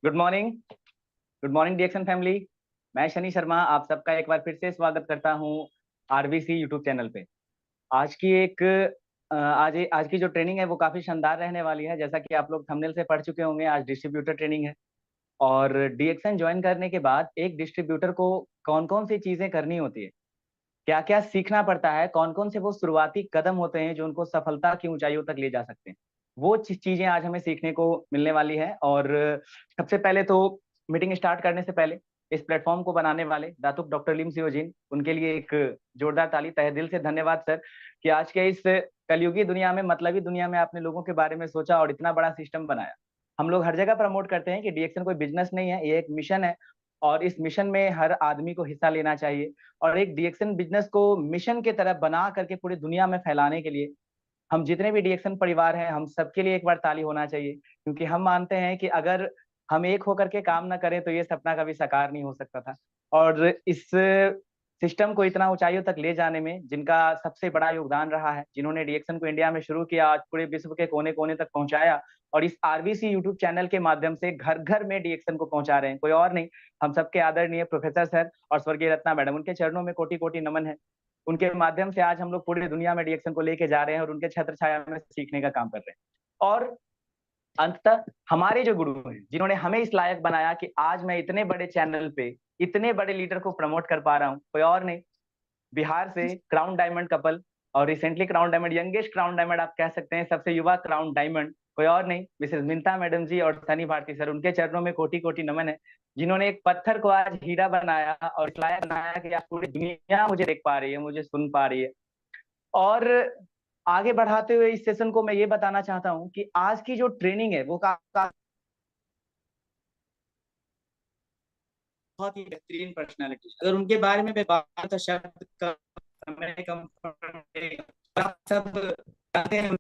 Good morning. Good morning डीएक्सन family. मैं शनि शर्मा आप सबका एक बार फिर से स्वागत करता हूं आरबीसी यूट्यूब चैनल पे। आज की एक आज की जो ट्रेनिंग है वो काफी शानदार रहने वाली है। जैसा कि आप लोग थंबनेल से पढ़ चुके होंगे, आज डिस्ट्रीब्यूटर ट्रेनिंग है। और डीएक्सन ज्वाइन करने के बाद एक डिस्ट्रीब्यूटर को कौन कौन सी चीजें करनी होती है, क्या क्या सीखना पड़ता है, कौन कौन से वो शुरुआती कदम होते हैं जो उनको सफलता की ऊंचाइयों तक ले जा सकते हैं, वो चीजें आज हमें सीखने को मिलने वाली है। और सबसे पहले तो मीटिंग स्टार्ट करने से पहले इस प्लेटफॉर्म को बनाने वाले दातुक डॉक्टर लिम सियोजिन, उनके लिए एक जोरदार ताली। तहे दिल से धन्यवाद सर कि आज के इस कलयुगी दुनिया में, मतलबी दुनिया में आपने लोगों के बारे में सोचा और इतना बड़ा सिस्टम बनाया। हम लोग हर जगह प्रमोट करते हैं कि डीएक्सन कोई बिजनेस नहीं है, ये एक मिशन है। और इस मिशन में हर आदमी को हिस्सा लेना चाहिए। और एक डीएक्सन बिजनेस को मिशन के तरफ बना करके पूरी दुनिया में फैलाने के लिए हम जितने भी डीएक्सन परिवार हैं, हम सबके लिए एक बार ताली होना चाहिए। क्योंकि हम मानते हैं कि अगर हम एक होकर के काम ना करें तो ये सपना कभी साकार नहीं हो सकता था। और इस सिस्टम को इतना ऊंचाइयों तक ले जाने में जिनका सबसे बड़ा योगदान रहा है, जिन्होंने डीएक्सन को इंडिया में शुरू किया, आज पूरे विश्व के कोने कोने तक पहुंचाया और इस आरबीसी यूट्यूब चैनल के माध्यम से घर घर में डीएक्सन को पहुंचा रहे हैं, कोई और नहीं, हम सबके आदरणीय प्रोफेसर सर और स्वर्गीय रत्ना मैडम। उनके चरणों में कोटि कोटि नमन है। उनके माध्यम से आज हम लोग पूरी दुनिया में डीएक्सन को लेके जा रहे हैं और उनके छत्र छाया में सीखने का काम कर रहे हैं। और अंततः हमारे जो गुरु हैं, जिन्होंने हमें इस लायक बनाया कि आज मैं इतने बड़े चैनल पे इतने बड़े लीडर को प्रमोट कर पा रहा हूँ, कोई और नहीं, बिहार से क्राउन डायमंड कपल और recently crown diamond, youngest crown diamond आप कह सकते हैं, सबसे युवा क्राउन डायमंड, कोई और नहीं, मिसेस मिंता मैडम जी और सनी भारती सर। उनके चरणों में कोटि कोटि नमन है, जिन्होंने एक पत्थर को आज हीरा बनाया और इस लायक बनाया कि आज पूरी दुनिया मुझे देख पा रही है, मुझे सुन पा रही है। और आगे बढ़ाते हुए इस सेशन को मैं ये बताना चाहता हूँ कि आज की जो ट्रेनिंग है वो बहुत ही बेहतरीन पर्सनालिटी। अगर उनके बारे में मैं बात तो शब्द का समय कम पड़ेगा। आप सब जानते हैं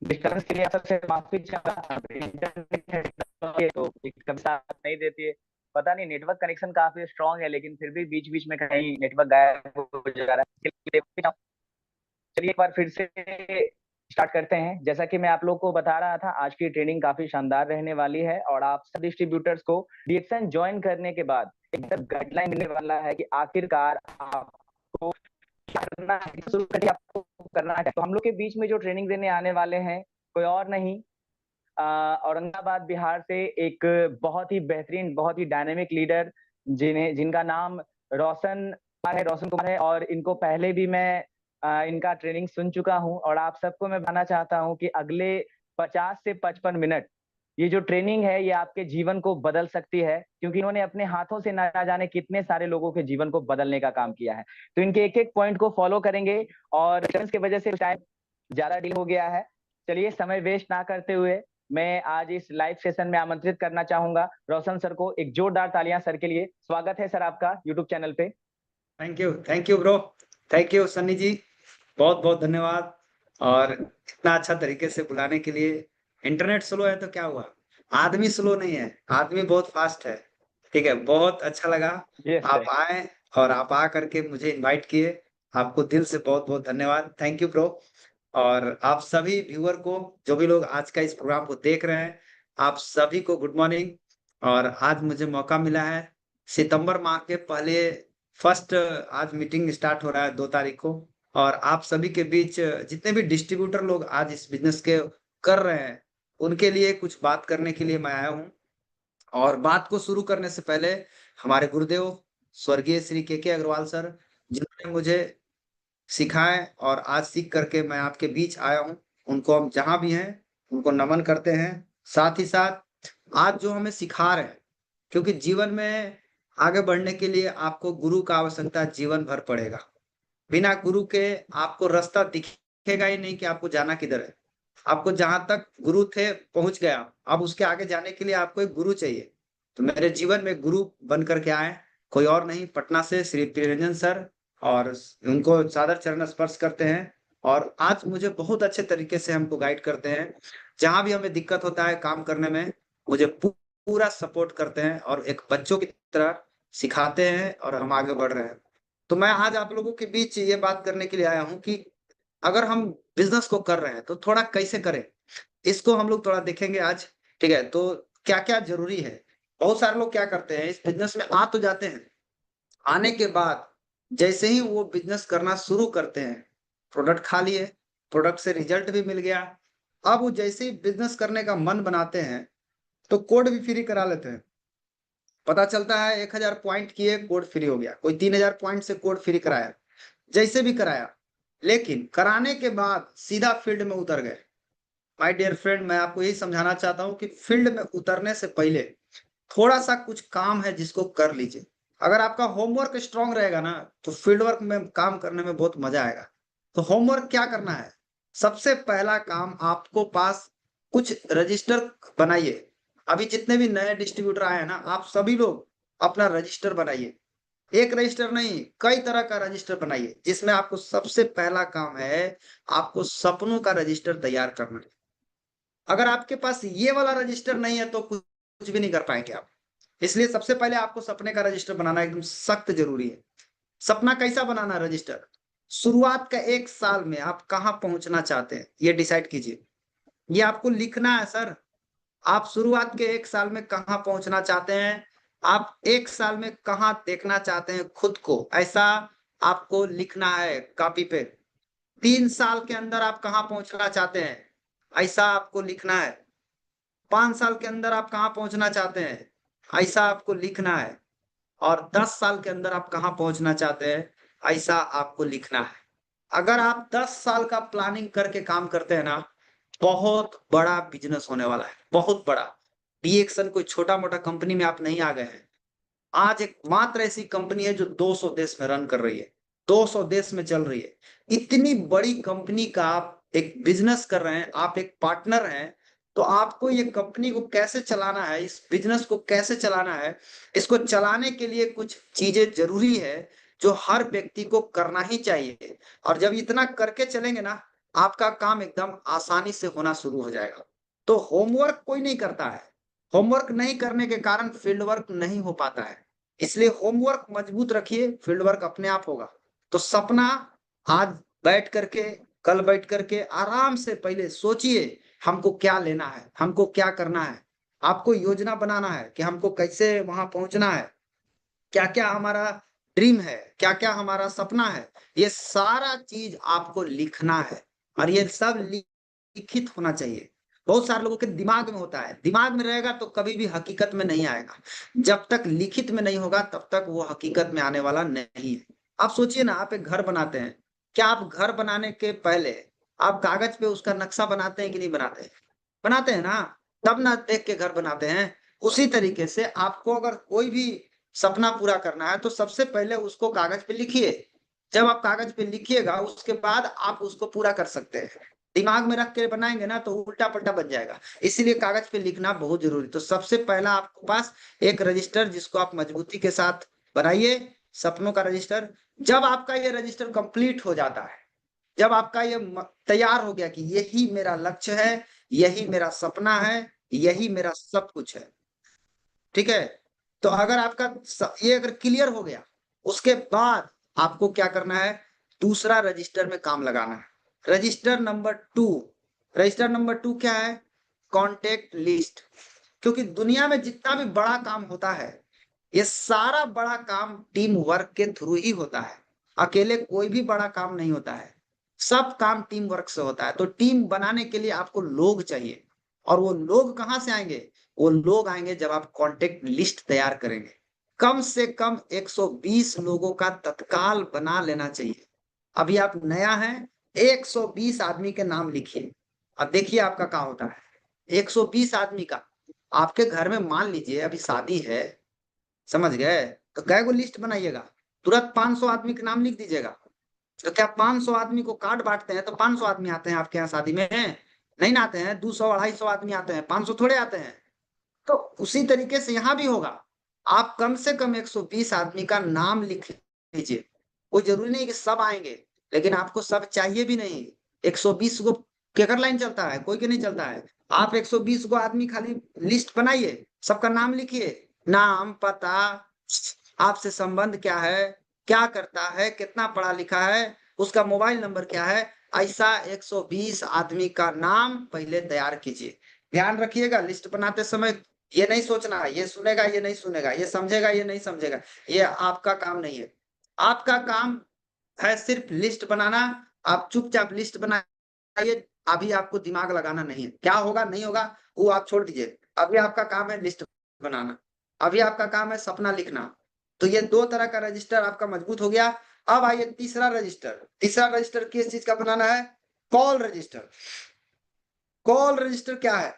डिस्टर्बेंस के लिए आप सबसे माफी चाहता हूं। इंटरनेट है तो कभी साथ नहीं देती है। पता नहीं, नेटवर्क कनेक्शन काफी स्ट्रांग है लेकिन फिर भी बीच बीच में कहीं नेटवर्क गायब हो जा रहा है। चलिए एक बार फिर से स्टार्ट करते हैं। जैसा कि मैं आप लोग को बता रहा था, आज की ट्रेनिंग काफी शानदार रहने वाली है और आप सब डिस्ट्रीब्यूटर्स को डीएक्सन ज्वाइन करने के बाद एक गाइडलाइन मिलने वाला है कि आखिरकार आपको क्या करना है, शुरू करके आपको करना है। तो हम लोग के बीच में जो ट्रेनिंग देने आने वाले हैं, कोई और नहीं, औरंगाबाद बिहार से एक बहुत ही बेहतरीन, बहुत ही डायनेमिक लीडर, जिनका नाम रोशन कुमार है। और इनको पहले भी मैं इनका ट्रेनिंग सुन चुका हूँ और आप सबको मैं बताना चाहता हूँ कि अगले 50 से 55 मिनट ये जो ट्रेनिंग है ये आपके जीवन को बदल सकती है, क्योंकि इन्होंने अपने हाथों से ना जाने कितने सारे लोगों के जीवन को बदलने का काम किया है। तो इनके एक-एक पॉइंट को फॉलो करेंगे और की वजह से शायद ज़्यादा डिले हो गया है। चलिए समय वेस्ट ना करते हुए मैं आज इस लाइव सेशन में आमंत्रित करना चाहूँगा रोशन सर को। एक जोरदार तालियाँ सर के लिए। स्वागत है सर आपका यूट्यूब चैनल पे। Thank you bro. Thank you Sunny ji, बहुत बहुत धन्यवाद। और इतना अच्छा तरीके से बुलाने के लिए। इंटरनेट स्लो है तो क्या हुआ, आदमी स्लो नहीं है, आदमी बहुत फास्ट है। ठीक है, बहुत अच्छा लगा यस आप सर। आए और आप आ करके मुझे इनवाइट किए। आपको दिल से बहुत बहुत धन्यवाद, थैंक यू ब्रो। और आप सभी व्यूअर को, जो भी लोग आज का इस प्रोग्राम को देख रहे हैं, आप सभी को गुड मॉर्निंग। और आज मुझे मौका मिला है, सितंबर माह के पहले फर्स्ट आज मीटिंग स्टार्ट हो रहा है 2 तारीख को। और आप सभी के बीच जितने भी डिस्ट्रीब्यूटर लोग आज इस बिजनेस के कर रहे हैं, उनके लिए कुछ बात करने के लिए मैं आया हूँ। और बात को शुरू करने से पहले हमारे गुरुदेव स्वर्गीय श्री के अग्रवाल सर, जिन्होंने मुझे सिखाए और आज सीख करके मैं आपके बीच आया हूँ, उनको हम जहां भी हैं उनको नमन करते हैं। साथ ही साथ आज जो हमें सिखा रहे हैं, क्योंकि जीवन में आगे बढ़ने के लिए आपको गुरु का आवश्यकता जीवन भर पड़ेगा। बिना गुरु के आपको रास्ता दिखेगा ही नहीं कि आपको जाना किधर है। आपको जहां तक गुरु थे पहुंच गया, अब उसके आगे जाने के लिए आपको एक गुरु चाहिए। तो मेरे जीवन में गुरु बन करके आए, कोई और नहीं, पटना से श्री प्रियरंजन सर। और उनको सादर चरण स्पर्श करते हैं और आज मुझे बहुत अच्छे तरीके से हमको गाइड करते हैं। जहां भी हमें दिक्कत होता है काम करने में, मुझे पूरा सपोर्ट करते हैं और एक बच्चों की तरह सिखाते हैं और हम आगे बढ़ रहे हैं। तो मैं आज आप लोगों के बीच ये बात करने के लिए आया हूँ कि अगर हम बिजनेस को कर रहे हैं तो थोड़ा कैसे करें, इसको हम लोग थोड़ा देखेंगे आज। ठीक है, तो क्या क्या जरूरी है। बहुत सारे लोग क्या करते हैं, इस बिजनेस में आ तो जाते हैं, आने के बाद जैसे ही वो बिजनेस करना शुरू करते हैं, प्रोडक्ट खा लिए, प्रोडक्ट से रिजल्ट भी मिल गया, अब वो जैसे ही बिजनेस करने का मन बनाते हैं तो कोड भी फ्री करा लेते हैं। पता चलता है 1000 पॉइंट किए कोड फ्री हो गया, कोई 3000 पॉइंट से कोड फ्री कराया, जैसे भी कराया, लेकिन कराने के बाद सीधा फील्ड में उतर गए। माय डियर फ्रेंड, मैं आपको यही समझाना चाहता हूं कि फील्ड में उतरने से पहले थोड़ा सा कुछ काम है जिसको कर लीजिए। अगर आपका होमवर्क स्ट्रांग रहेगा ना, तो फील्ड वर्क में काम करने में बहुत मजा आएगा। तो होमवर्क क्या करना है, सबसे पहला काम, आपको पास कुछ रजिस्टर बनाइए। अभी जितने भी नए डिस्ट्रीब्यूटर आए हैं ना, आप सभी लोग अपना रजिस्टर बनाइए। एक रजिस्टर नहीं, कई तरह का रजिस्टर बनाइए, जिसमें आपको सबसे पहला काम है, आपको सपनों का रजिस्टर तैयार करना है। अगर आपके पास ये वाला रजिस्टर नहीं है तो कुछ भी नहीं कर पाएंगे आप। इसलिए सबसे पहले आपको सपने का रजिस्टर बनाना एकदम सख्त जरूरी है। सपना कैसा बनाना है रजिस्टर, शुरुआत का 1 साल में आप कहां पहुंचना चाहते हैं ये डिसाइड कीजिए। ये आपको लिखना है सर। आप शुरुआत के 1 साल में कहां पहुंचना चाहते हैं, आप 1 साल में कहां देखना चाहते हैं खुद को, ऐसा आपको लिखना है कॉपी पे। 3 साल के अंदर आप कहां पहुंचना चाहते हैं, ऐसा आपको लिखना है। 5 साल के अंदर आप कहां पहुंचना चाहते हैं, ऐसा आपको लिखना है। और 10 साल के अंदर आप कहां पहुंचना चाहते हैं, ऐसा आपको लिखना है। अगर आप 10 साल का प्लानिंग करके काम करते हैं ना, बहुत बड़ा बिजनेस होने वाला है, बहुत बड़ा। डीएक्सन कोई छोटा मोटा कंपनी में आप नहीं आ गए हैं। आज एक मात्र ऐसी कंपनी है जो 200 देश में रन कर रही है, 200 देश में चल रही है। इतनी बड़ी कंपनी का आप एक बिजनेस कर रहे हैं, आप एक पार्टनर हैं। तो आपको ये कंपनी को कैसे चलाना है, इस बिजनेस को कैसे चलाना है, इसको चलाने के लिए कुछ चीजें जरूरी है जो हर व्यक्ति को करना ही चाहिए। और जब इतना करके चलेंगे ना, आपका काम एकदम आसानी से होना शुरू हो जाएगा। तो होमवर्क कोई नहीं करता है, होमवर्क नहीं करने के कारण फील्ड वर्क नहीं हो पाता है। इसलिए होमवर्क मजबूत रखिए, फील्ड वर्क अपने आप होगा। तो सपना आज बैठ करके, कल बैठ करके आराम से पहले सोचिए, हमको क्या लेना है, हमको क्या करना है। आपको योजना बनाना है कि हमको कैसे वहां पहुंचना है, क्या क्या हमारा ड्रीम है, क्या क्या हमारा सपना है। ये सारा चीज आपको लिखना है और ये सब लिखित होना चाहिए। बहुत सारे लोगों के दिमाग में होता है, दिमाग में रहेगा तो कभी भी हकीकत में नहीं आएगा। जब तक लिखित में नहीं होगा तब तक वो हकीकत में आने वाला नहीं है। आप सोचिए ना, आप एक घर बनाते हैं, क्या आप घर बनाने के पहले आप कागज पे उसका नक्शा बनाते हैं कि नहीं बनाते हैं? बनाते हैं ना, तब ना देख के घर बनाते हैं। उसी तरीके से आपको अगर कोई भी सपना पूरा करना है तो सबसे पहले उसको कागज पे लिखिए। जब आप कागज पे लिखिएगा उसके बाद आप उसको पूरा कर सकते हैं। दिमाग में रख के बनाएंगे ना तो उल्टा पल्टा बन जाएगा। इसीलिए कागज पे लिखना बहुत जरूरी। तो सबसे पहला आपके पास एक रजिस्टर जिसको आप मजबूती के साथ बनाइए, सपनों का रजिस्टर। जब आपका ये रजिस्टर कंप्लीट हो जाता है, जब आपका ये तैयार हो गया कि यही मेरा लक्ष्य है, यही मेरा सपना है, यही मेरा सब कुछ है, ठीक है, तो अगर आपका ये अगर क्लियर हो गया, उसके बाद आपको क्या करना है, दूसरा रजिस्टर में काम लगाना है। रजिस्टर नंबर 2, रजिस्टर नंबर 2 क्या है, कॉन्टेक्ट लिस्ट। क्योंकि दुनिया में जितना भी बड़ा काम होता है, ये सारा बड़ा काम टीम वर्क के थ्रू ही होता है। अकेले कोई भी बड़ा काम नहीं होता है, सब काम टीम वर्क से होता है। तो टीम बनाने के लिए आपको लोग चाहिए, और वो लोग कहाँ से आएंगे, वो लोग आएंगे जब आप कॉन्टेक्ट लिस्ट तैयार करेंगे। कम से कम 120 लोगों का तत्काल बना लेना चाहिए। अभी आप नया हैं, 120 आदमी के नाम लिखिए। अब देखिए आपका क्या होता है। 120 आदमी का, आपके घर में मान लीजिए अभी शादी है, समझ गए, तो कै गो लिस्ट बनाइएगा, तुरंत 500 आदमी के नाम लिख दीजिएगा। तो क्या 500 आदमी को कार्ड बांटते हैं तो 500 आदमी आते हैं आपके यहाँ शादी में? नहीं ना आते हैं, 200 250 आदमी आते हैं, 500 थोड़े आते हैं। तो उसी तरीके से यहाँ भी होगा। आप कम से कम 120 आदमी का नाम लिख लीजिए। कोई जरूरी नहीं कि सब आएंगे, लेकिन आपको सब चाहिए भी नहीं। 120 को केकर लाइन चलता है, कोई के नहीं चलता है। आप 120 को आदमी खाली लिस्ट बनाइए, सबका नाम लिखिए, नाम, पता, आपसे संबंध क्या है, क्या करता है, कितना पढ़ा लिखा है, उसका मोबाइल नंबर क्या है। ऐसा 120 आदमी का नाम पहले तैयार कीजिए। ध्यान रखिएगा लिस्ट बनाते समय ये नहीं सोचना ये सुनेगा ये नहीं सुनेगा, ये समझेगा ये नहीं समझेगा, ये आपका काम नहीं है। आपका काम है सिर्फ लिस्ट बनाना। आप चुपचाप लिस्ट बनाइए, अभी आपको दिमाग लगाना नहीं है। क्या होगा नहीं होगा वो आप छोड़ दीजिए। अभी आपका काम है लिस्ट बनाना, अभी आपका काम है सपना लिखना। तो ये 2 तरह का रजिस्टर आपका मजबूत हो गया। अब आइए तीसरा रजिस्टर। तीसरा रजिस्टर किस चीज का बनाना है, कॉल रजिस्टर। कॉल रजिस्टर क्या है,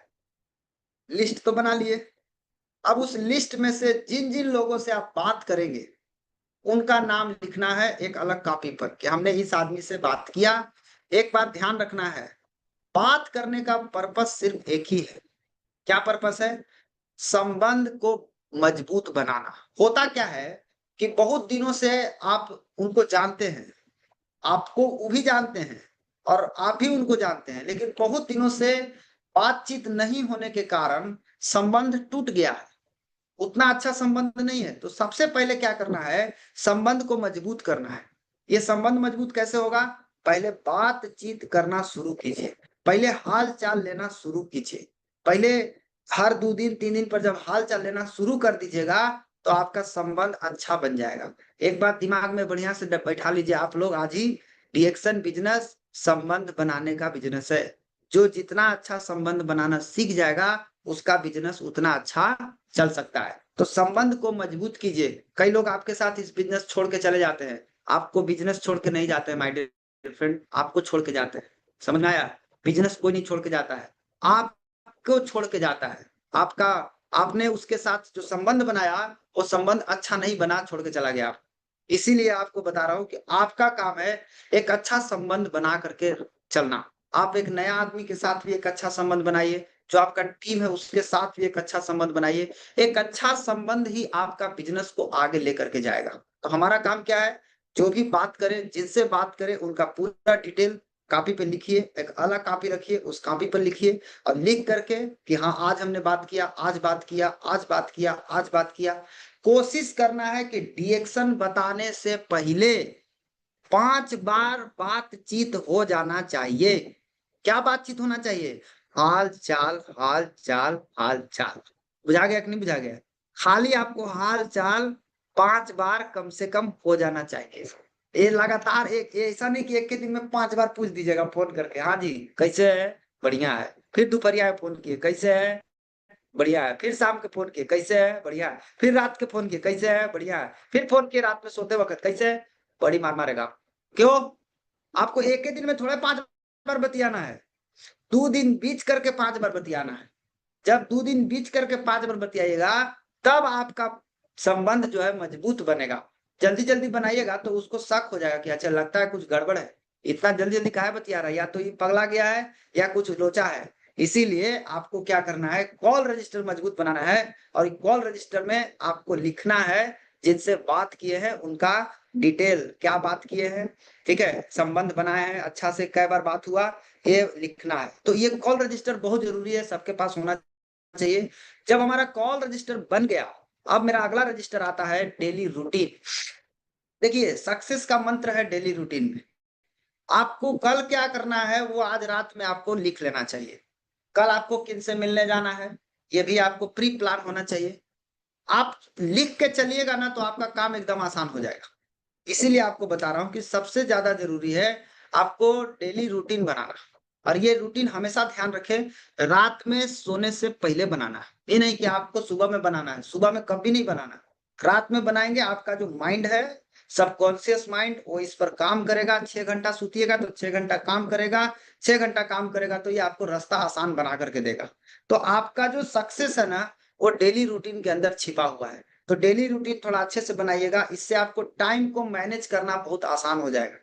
लिस्ट तो बना लिए, अब उस लिस्ट में से जिन जिन लोगों से आप बात करेंगे उनका नाम लिखना है एक अलग कॉपी पर कि हमने इस आदमी से बात किया। एक बात ध्यान रखना है, बात करने का पर्पस सिर्फ एक ही है। क्या पर्पस है, संबंध को मजबूत बनाना। होता क्या है कि बहुत दिनों से आप उनको जानते हैं, आपको वो भी जानते हैं और आप भी उनको जानते हैं, लेकिन बहुत दिनों से बातचीत नहीं होने के कारण संबंध टूट गया है, उतना अच्छा संबंध नहीं है। तो सबसे पहले क्या करना है, संबंध को मजबूत करना है। ये संबंध मजबूत कैसे होगा, पहले बातचीत करना शुरू कीजिए, पहले हाल चाल लेना शुरू कीजिए। पहले हर 2 दिन 3 दिन पर जब हाल चाल लेना शुरू कर दीजिएगा तो आपका संबंध अच्छा बन जाएगा। एक बात दिमाग में बढ़िया से बैठा लीजिए आप लोग, आज ही डिएक्शन बिजनेस संबंध बनाने का बिजनेस है। जो जितना अच्छा संबंध बनाना सीख जाएगा उसका बिजनेस उतना अच्छा चल सकता है। तो संबंध को मजबूत कीजिए। कई लोग आपके साथ इस बिजनेस छोड़ के चले जाते हैं, आपको बिजनेस छोड़ के नहीं जाते हैं माय डियर फ्रेंड, आपको छोड़ के जाते हैं। समझ में आया, बिजनेस कोई नहीं छोड़ के जाता है, आपको छोड़ के जाता है। आपका, आपने उसके साथ जो संबंध बनाया वो संबंध अच्छा नहीं बना, छोड़ के चला गया। इसीलिए आपको बता रहा हूं कि आपका काम है एक अच्छा संबंध बना करके चलना। आप एक नया आदमी के साथ भी एक अच्छा संबंध बनाइए, जो आपका टीम है उसके साथ भी एक अच्छा संबंध बनाइए। एक अच्छा संबंध ही आपका बिजनेस को आगे लेकर के जाएगा। तो हमारा काम क्या है, जो भी बात करें, जिनसे बात करें, उनका पूरा डिटेल कॉपी पे लिखिए, एक अलग कॉपी रखिए, उस कॉपी पर लिखिए और लिख करके कि हाँ आज हमने बात किया, आज बात किया, आज बात किया, आज बात किया। कोशिश करना है कि डिएक्शन बताने से पहले 5 बार बातचीत हो जाना चाहिए। क्या बातचीत होना चाहिए, हाल चाल, हाल चाल, हाल चाल। बुझा गया कि नहीं बुझा गया, खाली आपको हाल चाल 5 बार कम से कम हो जाना चाहिए। ये लगातार एक, ऐसा नहीं कि एक के दिन में 5 बार पूछ दीजिएगा फोन करके, हाँ जी कैसे है, बढ़िया है। फिर दोपहरिया में फोन किए, कैसे है, बढ़िया है। फिर शाम के फोन किए, कैसे है, बढ़िया है। फिर रात के फोन किए, कैसे है, बढ़िया है। फिर फोन किए रात में सोते वक्त, कैसे है, बड़ी मार मारेगा। क्यों, आपको एक ही दिन में थोड़ा 5 बार बतियाना है, 2 दिन बीच करके 5 बार बतियाना है। जब 2 दिन बीच करके 5 बार बतियाइएगा, तब आपका संबंध जो है मजबूत बनेगा। जल्दी-जल्दी बनाइएगा तो उसको शक हो जाएगा कि अच्छा लगता है कुछ गड़बड़ है, इतना जल्दी-जल्दी काहे बतिया रहा है, या तो ये पगला गया है या कुछ लोचा है। इसीलिए आपको क्या करना है, कॉल रजिस्टर मजबूत बनाना है और कॉल रजिस्टर में आपको लिखना है जिनसे बात किए हैं उनका डिटेल, क्या बात किए हैं, ठीक है, संबंध बनाए हैं, अच्छा से कै बार बात हुआ, ये लिखना है। तो ये कॉल रजिस्टर बहुत जरूरी है, सबके पास होना चाहिए। जब हमारा कॉल रजिस्टर बन गया, अब मेरा अगला रजिस्टर आता है डेली रूटीन। देखिए सक्सेस का मंत्र है डेली रूटीन में, आपको कल क्या करना है वो आज रात में आपको लिख लेना चाहिए। कल आपको किन से मिलने जाना है, ये भी आपको प्री प्लान होना चाहिए। आप लिख के चलिएगा ना तो आपका काम एकदम आसान हो जाएगा। इसीलिए आपको बता रहा हूं कि सबसे ज्यादा जरूरी है आपको डेली रूटीन बनाना। और ये रूटीन हमेशा ध्यान रखें, रात में सोने से पहले बनाना है। ये नहीं कि आपको सुबह में बनाना है, सुबह में कभी नहीं बनाना, रात में बनाएंगे। आपका जो माइंड है, सबकॉन्शियस माइंड, वो इस पर काम करेगा। 6 घंटा सूतिएगा तो 6 घंटा काम करेगा, 6 घंटा काम करेगा तो ये आपको रास्ता आसान बना करके देगा। तो आपका जो सक्सेस है ना, वो डेली रूटीन के अंदर छिपा हुआ है। तो डेली रूटीन थोड़ा अच्छे से बनाइएगा, इससे आपको टाइम को मैनेज करना बहुत आसान हो जाएगा।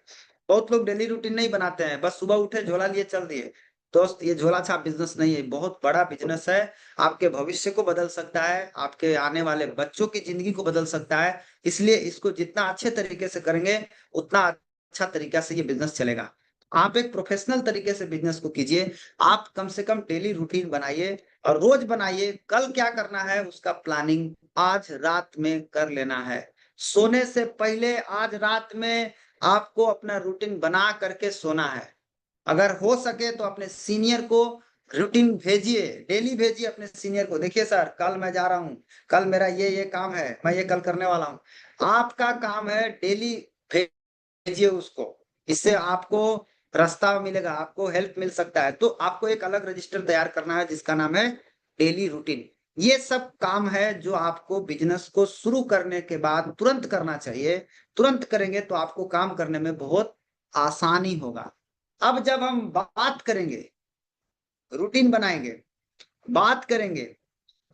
बहुत लोग डेली रूटीन नहीं बनाते हैं, बस सुबह उठे झोला लिए चल दिए। दोस्त, ये झोला छाप बिजनेस नहीं है, बहुत बड़ा बिजनेस है। आपके भविष्य को बदल सकता है, आपके आने वाले बच्चों की जिंदगी को बदल सकता है। इसलिए इसको जितना अच्छे तरीके से करेंगे उतना अच्छा तरीका से ये बिजनेस चलेगा। आप एक प्रोफेशनल तरीके से बिजनेस को कीजिए। आप कम से कम डेली रूटीन बनाइए और रोज बनाइए। कल क्या करना है उसका प्लानिंग आज रात में कर लेना है। सोने से पहले आज रात में आपको अपना रूटीन बना करके सोना है। अगर हो सके तो अपने सीनियर को रूटीन भेजिए, डेली भेजिए अपने सीनियर को, देखिए सर कल मैं जा रहा हूँ, कल मेरा ये काम है, मैं ये कल करने वाला हूँ। आपका काम है डेली भेजिए उसको, इससे आपको रास्ता मिलेगा, आपको हेल्प मिल सकता है। तो आपको एक अलग रजिस्टर तैयार करना है जिसका नाम है डेली रूटीन। ये सब काम है जो आपको बिजनेस को शुरू करने के बाद तुरंत करना चाहिए। तुरंत करेंगे तो आपको काम करने में बहुत आसानी होगा। अब जब हम बात करेंगे, रूटीन बनाएंगे, बात करेंगे,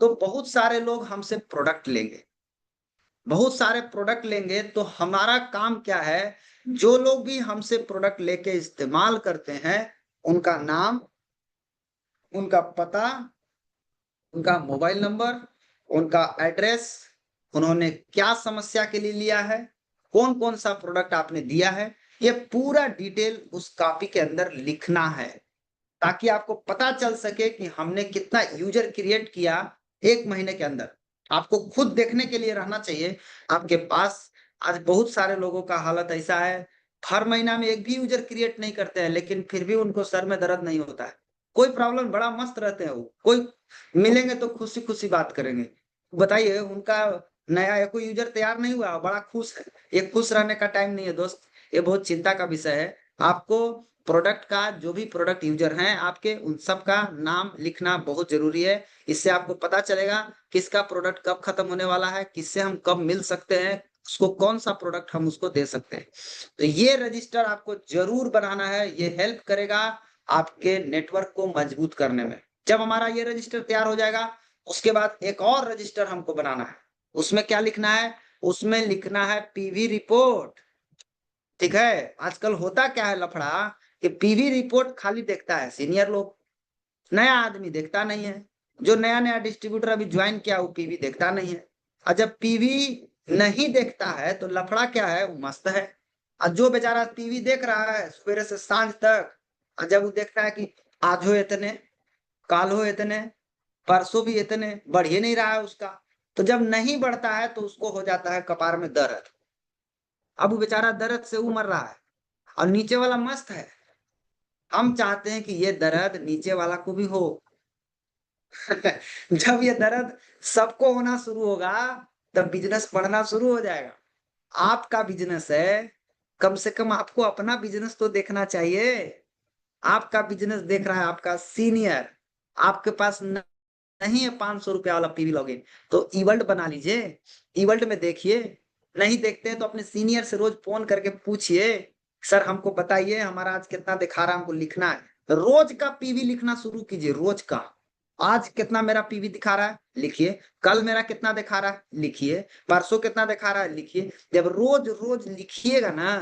तो बहुत सारे लोग हमसे प्रोडक्ट लेंगे। बहुत सारे प्रोडक्ट लेंगे तो हमारा काम क्या है, जो लोग भी हमसे प्रोडक्ट लेके इस्तेमाल करते हैं उनका नाम, उनका पता, उनका मोबाइल नंबर, उनका एड्रेस, उन्होंने क्या समस्या के लिए लिया है, कौन कौन सा प्रोडक्ट आपने दिया है, ये पूरा डिटेल उस कॉपी के अंदर लिखना है। ताकि आपको पता चल सके कि हमने कितना यूजर क्रिएट किया 1 महीने के अंदर। आपको खुद देखने के लिए रहना चाहिए आपके पास। आज बहुत सारे लोगों का हालत ऐसा है, हर महीना में एक भी यूजर क्रिएट नहीं करते हैं, लेकिन फिर भी उनको सर में दर्द नहीं होता है। कोई प्रॉब्लम, बड़ा मस्त रहते हैं वो, कोई मिलेंगे तो खुशी खुशी बात करेंगे। बताइए उनका नया या कोई यूजर तैयार नहीं हुआ, बड़ा खुश है। ये खुश रहने का टाइम नहीं है दोस्त, ये बहुत चिंता का विषय है। आपको प्रोडक्ट का, जो भी प्रोडक्ट यूजर हैं आपके, उन सब का नाम लिखना बहुत जरूरी है। इससे आपको पता चलेगा किसका प्रोडक्ट कब खत्म होने वाला है, किससे हम कब मिल सकते हैं, उसको कौन सा प्रोडक्ट हम उसको दे सकते हैं। तो ये रजिस्टर आपको जरूर बनाना है, ये हेल्प करेगा आपके नेटवर्क को मजबूत करने में। जब हमारा ये रजिस्टर तैयार हो जाएगा, उसके बाद एक और रजिस्टर हमको बनाना है। उसमें क्या लिखना है, उसमें लिखना है पीवी रिपोर्ट। ठीक है, आजकल होता क्या है लफड़ा, कि पीवी रिपोर्ट खाली देखता है सीनियर लोग, नया आदमी देखता नहीं है। जो नया नया डिस्ट्रीब्यूटर अभी ज्वाइन किया वो पीवी देखता नहीं है। और जब पीवी नहीं देखता है तो लफड़ा क्या है, वो मस्त है। और जो बेचारा पीवी देख रहा है सवेरे से सांझ तक, और जब वो देखता है कि आज हो इतने, काल हो इतने, परसों भी इतने, बढ़ ही नहीं रहा है उसका, तो जब नहीं बढ़ता है तो उसको हो जाता है कपार में दर्द। अब वो बेचारा दर्द से मर रहा है और नीचे वाला मस्त है। हम चाहते हैं कि ये दर्द नीचे वाला को भी हो। जब ये दर्द सबको होना शुरू होगा तब बिजनेस बढ़ना शुरू हो जाएगा। आपका बिजनेस है, कम से कम आपको अपना बिजनेस तो देखना चाहिए। आपका बिजनेस देख रहा है आपका सीनियर, आपके पास नहीं है 500 रुपया वाला पीवी लॉगिन, तो ईवर्ल्ड बना लीजिए, ईवर्ल्ड में देखिए। नहीं देखते हैं तो अपने सीनियर से रोज फोन करके पूछिए, सर हमको बताइए हमारा आज कितना दिखा रहा है, हमको लिखना है। रोज का पीवी लिखना शुरू कीजिए, रोज का। आज कितना मेरा पीवी दिखा रहा है लिखिए, कल मेरा कितना दिखा रहा है लिखिए, परसों कितना दिखा रहा है लिखिए। जब रोज रोज लिखिएगा ना,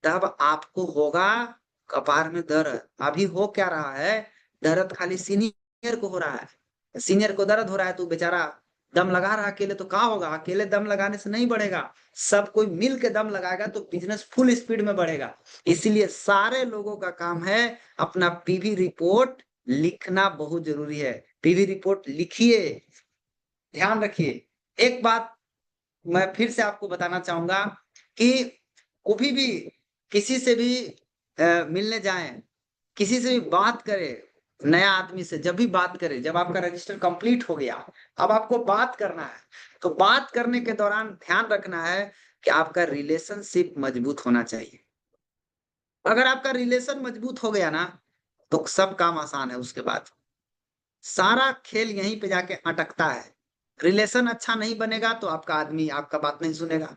तब आपको होगा कपार में दर्द। अभी हो क्या रहा है, दर्द खाली सीनियर को हो रहा है। सीनियर को दर्द हो रहा है तो बेचारा दम लगा रहा है अकेले, तो क्या होगा, अकेले दम लगाने से नहीं बढ़ेगा, सब कोई मिल के दम लगाएगा तो बिजनेस फुल स्पीड में बढ़ेगा। इसलिए सारे लोगों का काम है अपना पीवी रिपोर्ट लिखना, बहुत जरूरी है। पीवी रिपोर्ट लिखिए, ध्यान रखिए। एक बात मैं फिर से आपको बताना चाहूंगा कि कभी भी किसी से भी मिलने जाएं, किसी से भी बात करें, नया आदमी से जब भी बात करें, जब आपका रजिस्टर कंप्लीट हो गया, अब आपको बात करना है, तो बात करने के दौरान ध्यान रखना है कि आपका रिलेशनशिप मजबूत होना चाहिए। अगर आपका रिलेशन मजबूत हो गया ना, तो सब काम आसान है। उसके बाद सारा खेल यहीं पे जाके अटकता है। रिलेशन अच्छा नहीं बनेगा तो आपका आदमी आपका बात नहीं सुनेगा,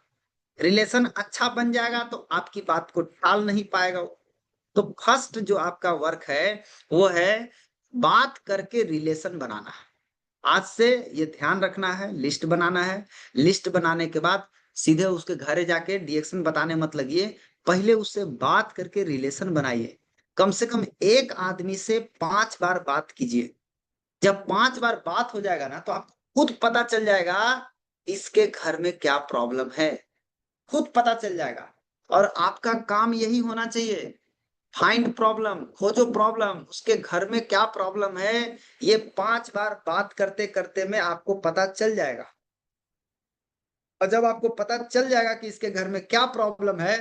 रिलेशन अच्छा बन जाएगा तो आपकी बात को टाल नहीं पाएगा वो। तो फर्स्ट जो आपका वर्क है वो है बात करके रिलेशन बनाना है। आज से ये ध्यान रखना है, लिस्ट बनाना है। लिस्ट बनाने के बाद सीधे उसके घरे जाके डिएक्शन बताने मत लगिए, पहले उससे बात करके रिलेशन बनाइए। कम से कम एक आदमी से 5 बार बात कीजिए। जब 5 बार बात हो जाएगा ना, तो आपको खुद पता चल जाएगा इसके घर में क्या प्रॉब्लम है, खुद पता चल जाएगा। और आपका काम यही होना चाहिए, फाइंड प्रॉब्लम, खोजो प्रॉब्लम, उसके घर में क्या प्रॉब्लम है। ये 5 बार बात करते करते में आपको पता चल जाएगा। और जब आपको पता चल जाएगा कि इसके घर में क्या प्रॉब्लम है,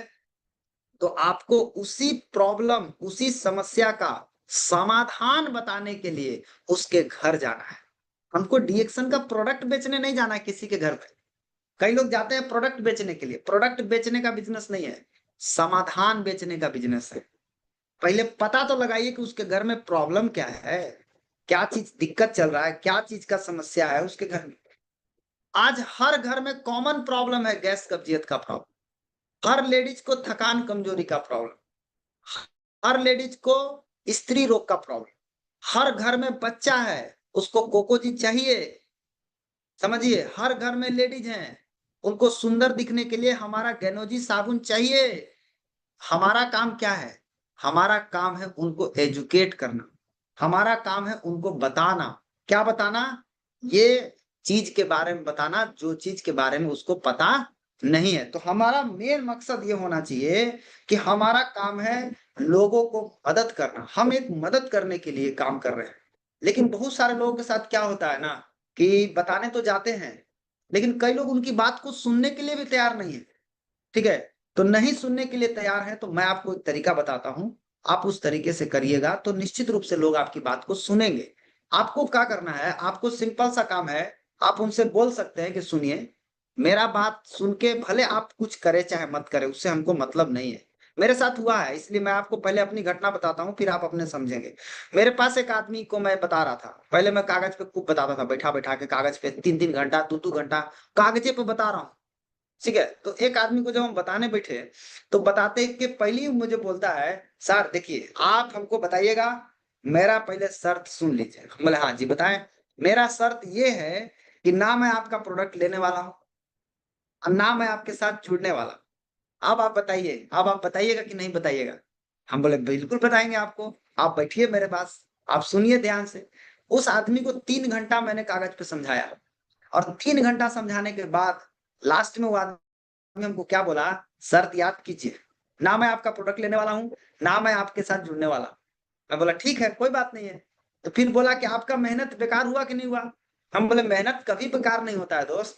तो आपको उसी प्रॉब्लम, उसी समस्या का समाधान बताने के लिए उसके घर जाना है। हमको डीएक्शन का प्रोडक्ट बेचने नहीं जाना है किसी के घर पे। कई लोग जाते हैं प्रोडक्ट बेचने के लिए, प्रोडक्ट बेचने का बिजनेस नहीं है, समाधान बेचने का बिजनेस है। पहले पता तो लगाइए कि उसके घर में प्रॉब्लम क्या है, क्या चीज दिक्कत चल रहा है, क्या चीज का समस्या है उसके घर में। आज हर घर में कॉमन प्रॉब्लम है, गैस कब्जियत का प्रॉब्लम, हर लेडीज को थकान कमजोरी का प्रॉब्लम, हर लेडीज को स्त्री रोग का प्रॉब्लम, हर घर में बच्चा है उसको कोकोजी चाहिए। समझिए, हर घर में लेडीज हैं, उनको सुंदर दिखने के लिए हमारा गैनोजी साबुन चाहिए। हमारा काम क्या है, हमारा काम है उनको एजुकेट करना, हमारा काम है उनको बताना। क्या बताना, ये चीज के बारे में बताना जो चीज के बारे में उसको पता नहीं है। तो हमारा मेन मकसद ये होना चाहिए कि हमारा काम है लोगों को मदद करना, हम एक मदद करने के लिए काम कर रहे हैं। लेकिन बहुत सारे लोगों के साथ क्या होता है ना, कि बताने तो जाते हैं, लेकिन कई लोग उनकी बात को सुनने के लिए भी तैयार नहीं है। ठीक है, तो नहीं सुनने के लिए तैयार है, तो मैं आपको एक तरीका बताता हूं, आप उस तरीके से करिएगा तो निश्चित रूप से लोग आपकी बात को सुनेंगे। आपको क्या करना है, आपको सिंपल सा काम है, आप उनसे बोल सकते हैं कि सुनिए, मेरा बात सुन के भले आप कुछ करे चाहे मत करे, उससे हमको मतलब नहीं है। मेरे साथ हुआ है, इसलिए मैं आपको पहले अपनी घटना बताता हूँ, फिर आप अपने समझेंगे। मेरे पास एक आदमी को मैं बता रहा था, पहले मैं कागज पे खूब बताता था, बैठा बैठा के कागज पे 3-3 घंटा 2-2 घंटा कागजे पे बता रहा हूँ। ठीक है, तो एक आदमी को जब हम बताने बैठे, तो बताते के पहले ही मुझे बोलता है, सर देखिए आप हमको बताइएगा, मेरा पहले शर्त सुन लीजिए। हम बोले हाँ जी बताएं। मेरा शर्त ये है कि ना मैं आपका प्रोडक्ट लेने वाला हूँ और ना मैं आपके साथ जुड़ने वाला। अब आप बताइए, अब आप बताइएगा कि नहीं बताइएगा। हम बोले बिल्कुल बताएंगे आपको, आप बैठिए मेरे पास, आप सुनिए ध्यान से। उस आदमी को 3 घंटा मैंने कागज पे समझाया, और 3 घंटा समझाने के बाद लास्ट में वो आदमी हमको क्या बोला, शर्त याद कीजिए, ना मैं आपका प्रोडक्ट लेने वाला हूँ, ना मैं आपके साथ जुड़ने वाला। मैं बोला ठीक है कोई बात नहीं है। तो फिर बोला कि आपका मेहनत बेकार हुआ कि नहीं हुआ। हम बोले मेहनत कभी बेकार नहीं होता है दोस्त।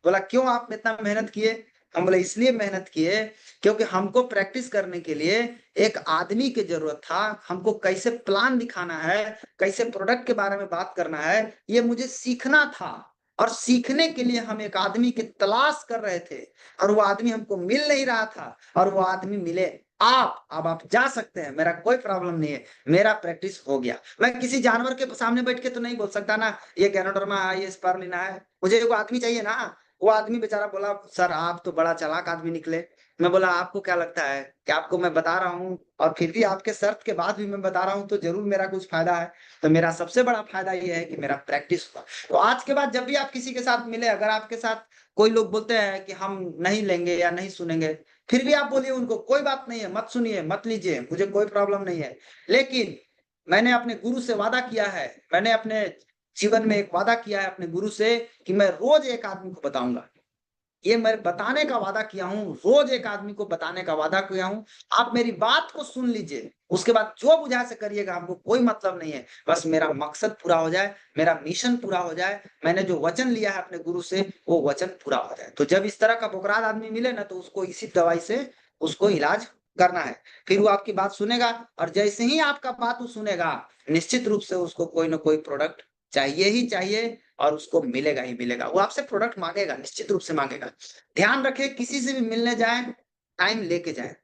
बोला क्यों आप इतना मेहनत किए। हम बोले इसलिए मेहनत किए क्योंकि हमको प्रैक्टिस करने के लिए एक आदमी की जरूरत था, हमको कैसे प्लान दिखाना है, कैसे प्रोडक्ट के बारे में बात करना है, ये मुझे सीखना था। और सीखने के लिए हम एक आदमी की तलाश कर रहे थे, और वो आदमी हमको मिल नहीं रहा था, और वो आदमी मिले आप। अब आप जा सकते हैं, मेरा कोई प्रॉब्लम नहीं है, मेरा प्रैक्टिस हो गया। मैं किसी जानवर के सामने बैठ के तो नहीं बोल सकता ना, ये गैनोडर्मा है, ये स्पारुलिना है, मुझे वो आदमी चाहिए ना। वो आदमी बेचारा बोला, सर आप तो बड़ा चालाक आदमी निकले, मैं बोला आपको क्या लगता है कि आपको मैं बता रहा हूँ और फिर भी आपके शर्त के बाद भी मैं बता रहा हूँ तो जरूर मेरा कुछ फायदा है। तो मेरा सबसे बड़ा फायदा ये है कि मेरा प्रैक्टिस हुआ। तो आज के बाद जब भी आप किसी के साथ मिले, अगर आपके साथ कोई लोग बोलते हैं कि हम नहीं लेंगे या नहीं सुनेंगे, फिर भी आप बोलिए उनको कोई बात नहीं है, मत सुनिए, मत लीजिए, मुझे कोई प्रॉब्लम नहीं है। लेकिन मैंने अपने गुरु से वादा किया है, मैंने अपने जीवन में एक वादा किया है अपने गुरु से कि मैं रोज एक आदमी को बताऊंगा। ये मैं बताने का वादा किया हूँ, रोज एक आदमी को बताने का वादा किया हूँ। आप मेरी बात को सुन लीजिए, उसके बाद जो बुझा से करिएगा, हमको कोई मतलब नहीं है। बस मेरा मकसद पूरा हो जाए, मेरा मिशन पूरा हो जाए, मैंने जो वचन लिया है अपने गुरु से वो वचन पूरा हो जाए। तो जब इस तरह का बुकराद आदमी मिले ना, तो उसको इसी दवाई से उसको इलाज करना है। फिर वो आपकी बात सुनेगा, और जैसे ही आपका बात वो सुनेगा, निश्चित रूप से उसको कोई ना कोई प्रोडक्ट चाहिए ही चाहिए, और उसको मिलेगा ही मिलेगा। वो आपसे प्रोडक्ट मांगेगा, निश्चित रूप से मांगेगा। ध्यान रखें, किसी से भी मिलने जाए, टाइम लेके जाए।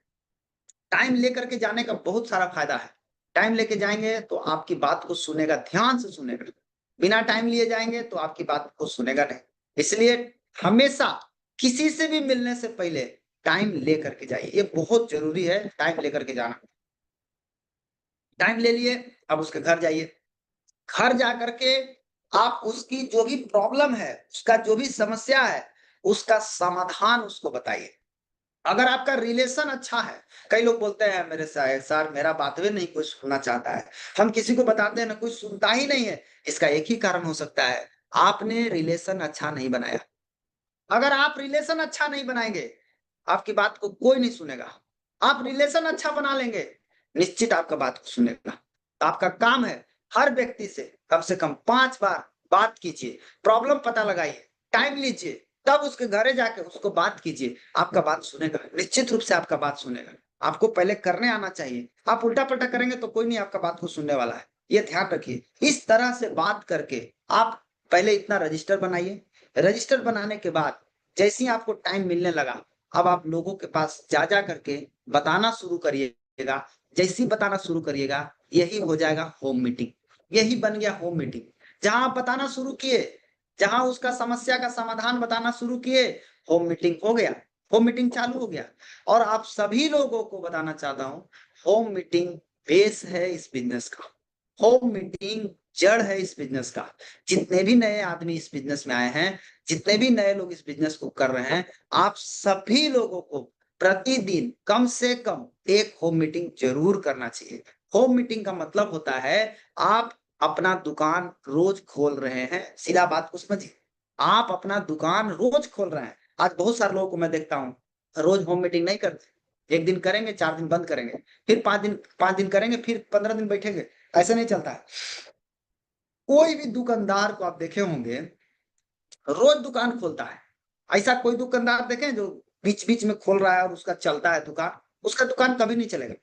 टाइम लेकर के जाने का बहुत सारा फायदा है। टाइम लेके जाएंगे तो आपकी बात को सुनेगा, ध्यान से सुनेगा। बिना टाइम लिए जाएंगे तो आपकी बात को सुनेगा नहीं। इसलिए हमेशा किसी से भी मिलने से पहले टाइम लेकर के जाइए, ये बहुत जरूरी है, टाइम लेकर के जाना। टाइम ले लिए, अब उसके घर जाइए। घर जा करके आप उसकी जो भी प्रॉब्लम है, उसका जो भी समस्या है, उसका समाधान उसको बताइए। अगर आपका रिलेशन अच्छा है, कई लोग बोलते हैं मेरे से सर मेरा बात भी नहीं कोई सुनना चाहता है, हम किसी को बताते हैं ना कोई सुनता ही नहीं है। इसका एक ही कारण हो सकता है, आपने रिलेशन अच्छा नहीं बनाया। अगर आप रिलेशन अच्छा नहीं बनाएंगे, आपकी बात को कोई नहीं सुनेगा। आप रिलेशन अच्छा बना लेंगे, निश्चित आपका बात को सुनेगा। तो आपका काम है, हर व्यक्ति से कम 5 बार बात कीजिए, प्रॉब्लम पता लगाइए, टाइम लीजिए, तब उसके घरे जाके उसको बात कीजिए। आपका बात सुनेगा, निश्चित रूप से आपका बात सुनेगा। आपको पहले करने आना चाहिए। आप उल्टा पलटा करेंगे तो कोई नहीं आपका बात को सुनने वाला है, ये ध्यान रखिए। इस तरह से बात करके आप पहले इतना रजिस्टर बनाइए। रजिस्टर बनाने के बाद जैसे ही आपको टाइम मिलने लगा, अब आप लोगों के पास जा जा करके बताना शुरू करिएगा। जैसे ही बताना शुरू करिएगा, यही हो जाएगा होम मीटिंग। यही बन गया होम मीटिंग। जहां आप बताना शुरू किए, जहां उसका समस्या का समाधान बताना शुरू किए, होम मीटिंग हो गया, होम मीटिंग चालू हो गया। और आप सभी लोगों को बताना चाहता हूं, होम मीटिंग बेस है इस बिजनेस का। होम मीटिंग जड़ है इस बिजनेस का। जितने भी नए आदमी इस बिजनेस में आए हैं, जितने भी नए लोग इस बिजनेस को कर रहे हैं, आप सभी लोगों को प्रतिदिन कम से कम एक होम मीटिंग जरूर करना चाहिए। होम मीटिंग का मतलब होता है आप अपना दुकान रोज खोल रहे हैं। सीधा बात को समझिए, आप अपना दुकान रोज खोल रहे हैं। आज बहुत सारे लोगों को मैं देखता हूँ, रोज होम मीटिंग नहीं करते। एक दिन करेंगे, 4 दिन बंद करेंगे, फिर 5 दिन करेंगे, फिर 15 दिन बैठेंगे। ऐसा नहीं चलता है। कोई भी दुकानदार को आप देखे होंगे, रोज दुकान खोलता है। ऐसा कोई दुकानदार देखे जो बीच बीच में खोल रहा है और उसका चलता है दुकान? उसका दुकान कभी नहीं चलेगा।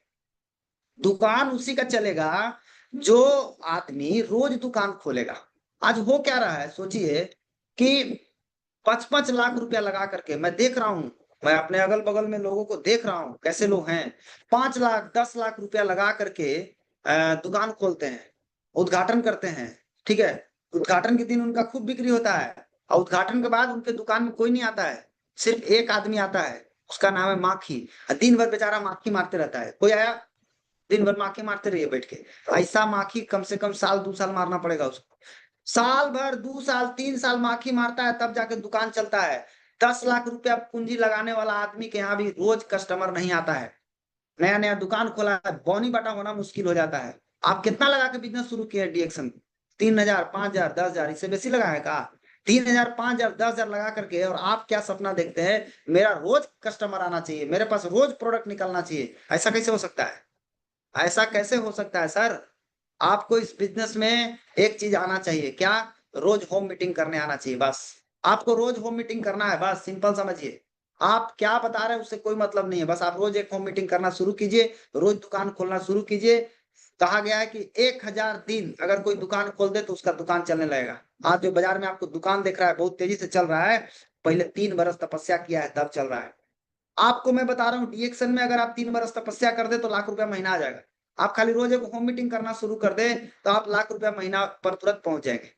दुकान उसी का चलेगा जो आदमी रोज दुकान खोलेगा। आज हो क्या रहा है सोचिए, कि 5-5 लाख रुपया लगा करके, मैं देख रहा हूं, मैं अपने अगल बगल में लोगों को देख रहा हूं कैसे लोग हैं, 5 लाख 10 लाख रुपया लगा करके दुकान खोलते हैं, उद्घाटन करते हैं। ठीक है, उद्घाटन के दिन उनका खूब बिक्री होता है, और उद्घाटन के बाद उनके दुकान में कोई नहीं आता है, सिर्फ एक आदमी आता है, उसका नाम है माखी। दिन भर बेचारा माखी मारते रहता है। कोई आया, दिन भर माखी मारते रहिए बैठ के। ऐसा माखी कम से कम साल 2 साल मारना पड़ेगा उसको। साल भर 2 साल 3 साल माखी मारता है, तब जाके दुकान चलता है। 10 लाख रुपया पूंजी लगाने वाला आदमी के यहाँ भी रोज कस्टमर नहीं आता है। नया नया दुकान खोला है, बौनी बटा होना मुश्किल हो जाता है। आप कितना लगा के बिजनेस शुरू किया डीएक्शन? 3,000, 5,000, 10,000, इससे बेसी लगा है का? 3,000, 5,000, 10,000 लगा करके, और आप क्या सपना देखते हैं, मेरा रोज कस्टमर आना चाहिए, मेरे पास रोज प्रोडक्ट निकलना चाहिए। ऐसा कैसे हो सकता है? ऐसा कैसे हो सकता है सर? आपको इस बिजनेस में एक चीज आना चाहिए, क्या? रोज होम मीटिंग करने आना चाहिए, बस। आपको रोज होम मीटिंग करना है, बस सिंपल समझिए। आप क्या बता रहे हैं उससे कोई मतलब नहीं है, बस आप रोज एक होम मीटिंग करना शुरू कीजिए, रोज दुकान खोलना शुरू कीजिए। कहा गया है कि 1,000 दिन अगर कोई दुकान खोल दे तो उसका दुकान चलने लगेगा। आज जो बाजार में आपको दुकान दिख रहा है बहुत तेजी से चल रहा है, पहले 3 बरस तपस्या किया है तब चल रहा है। आपको मैं बता रहा हूँ, डीएक्शन में अगर आप 3 बरस तपस्या कर दे तो लाख रुपया महीना आ जाएगा। आप खाली रोज एक होम मीटिंग करना शुरू कर दे, तो आप लाख रुपया महीना पर तुरंत पहुंच जाएंगे।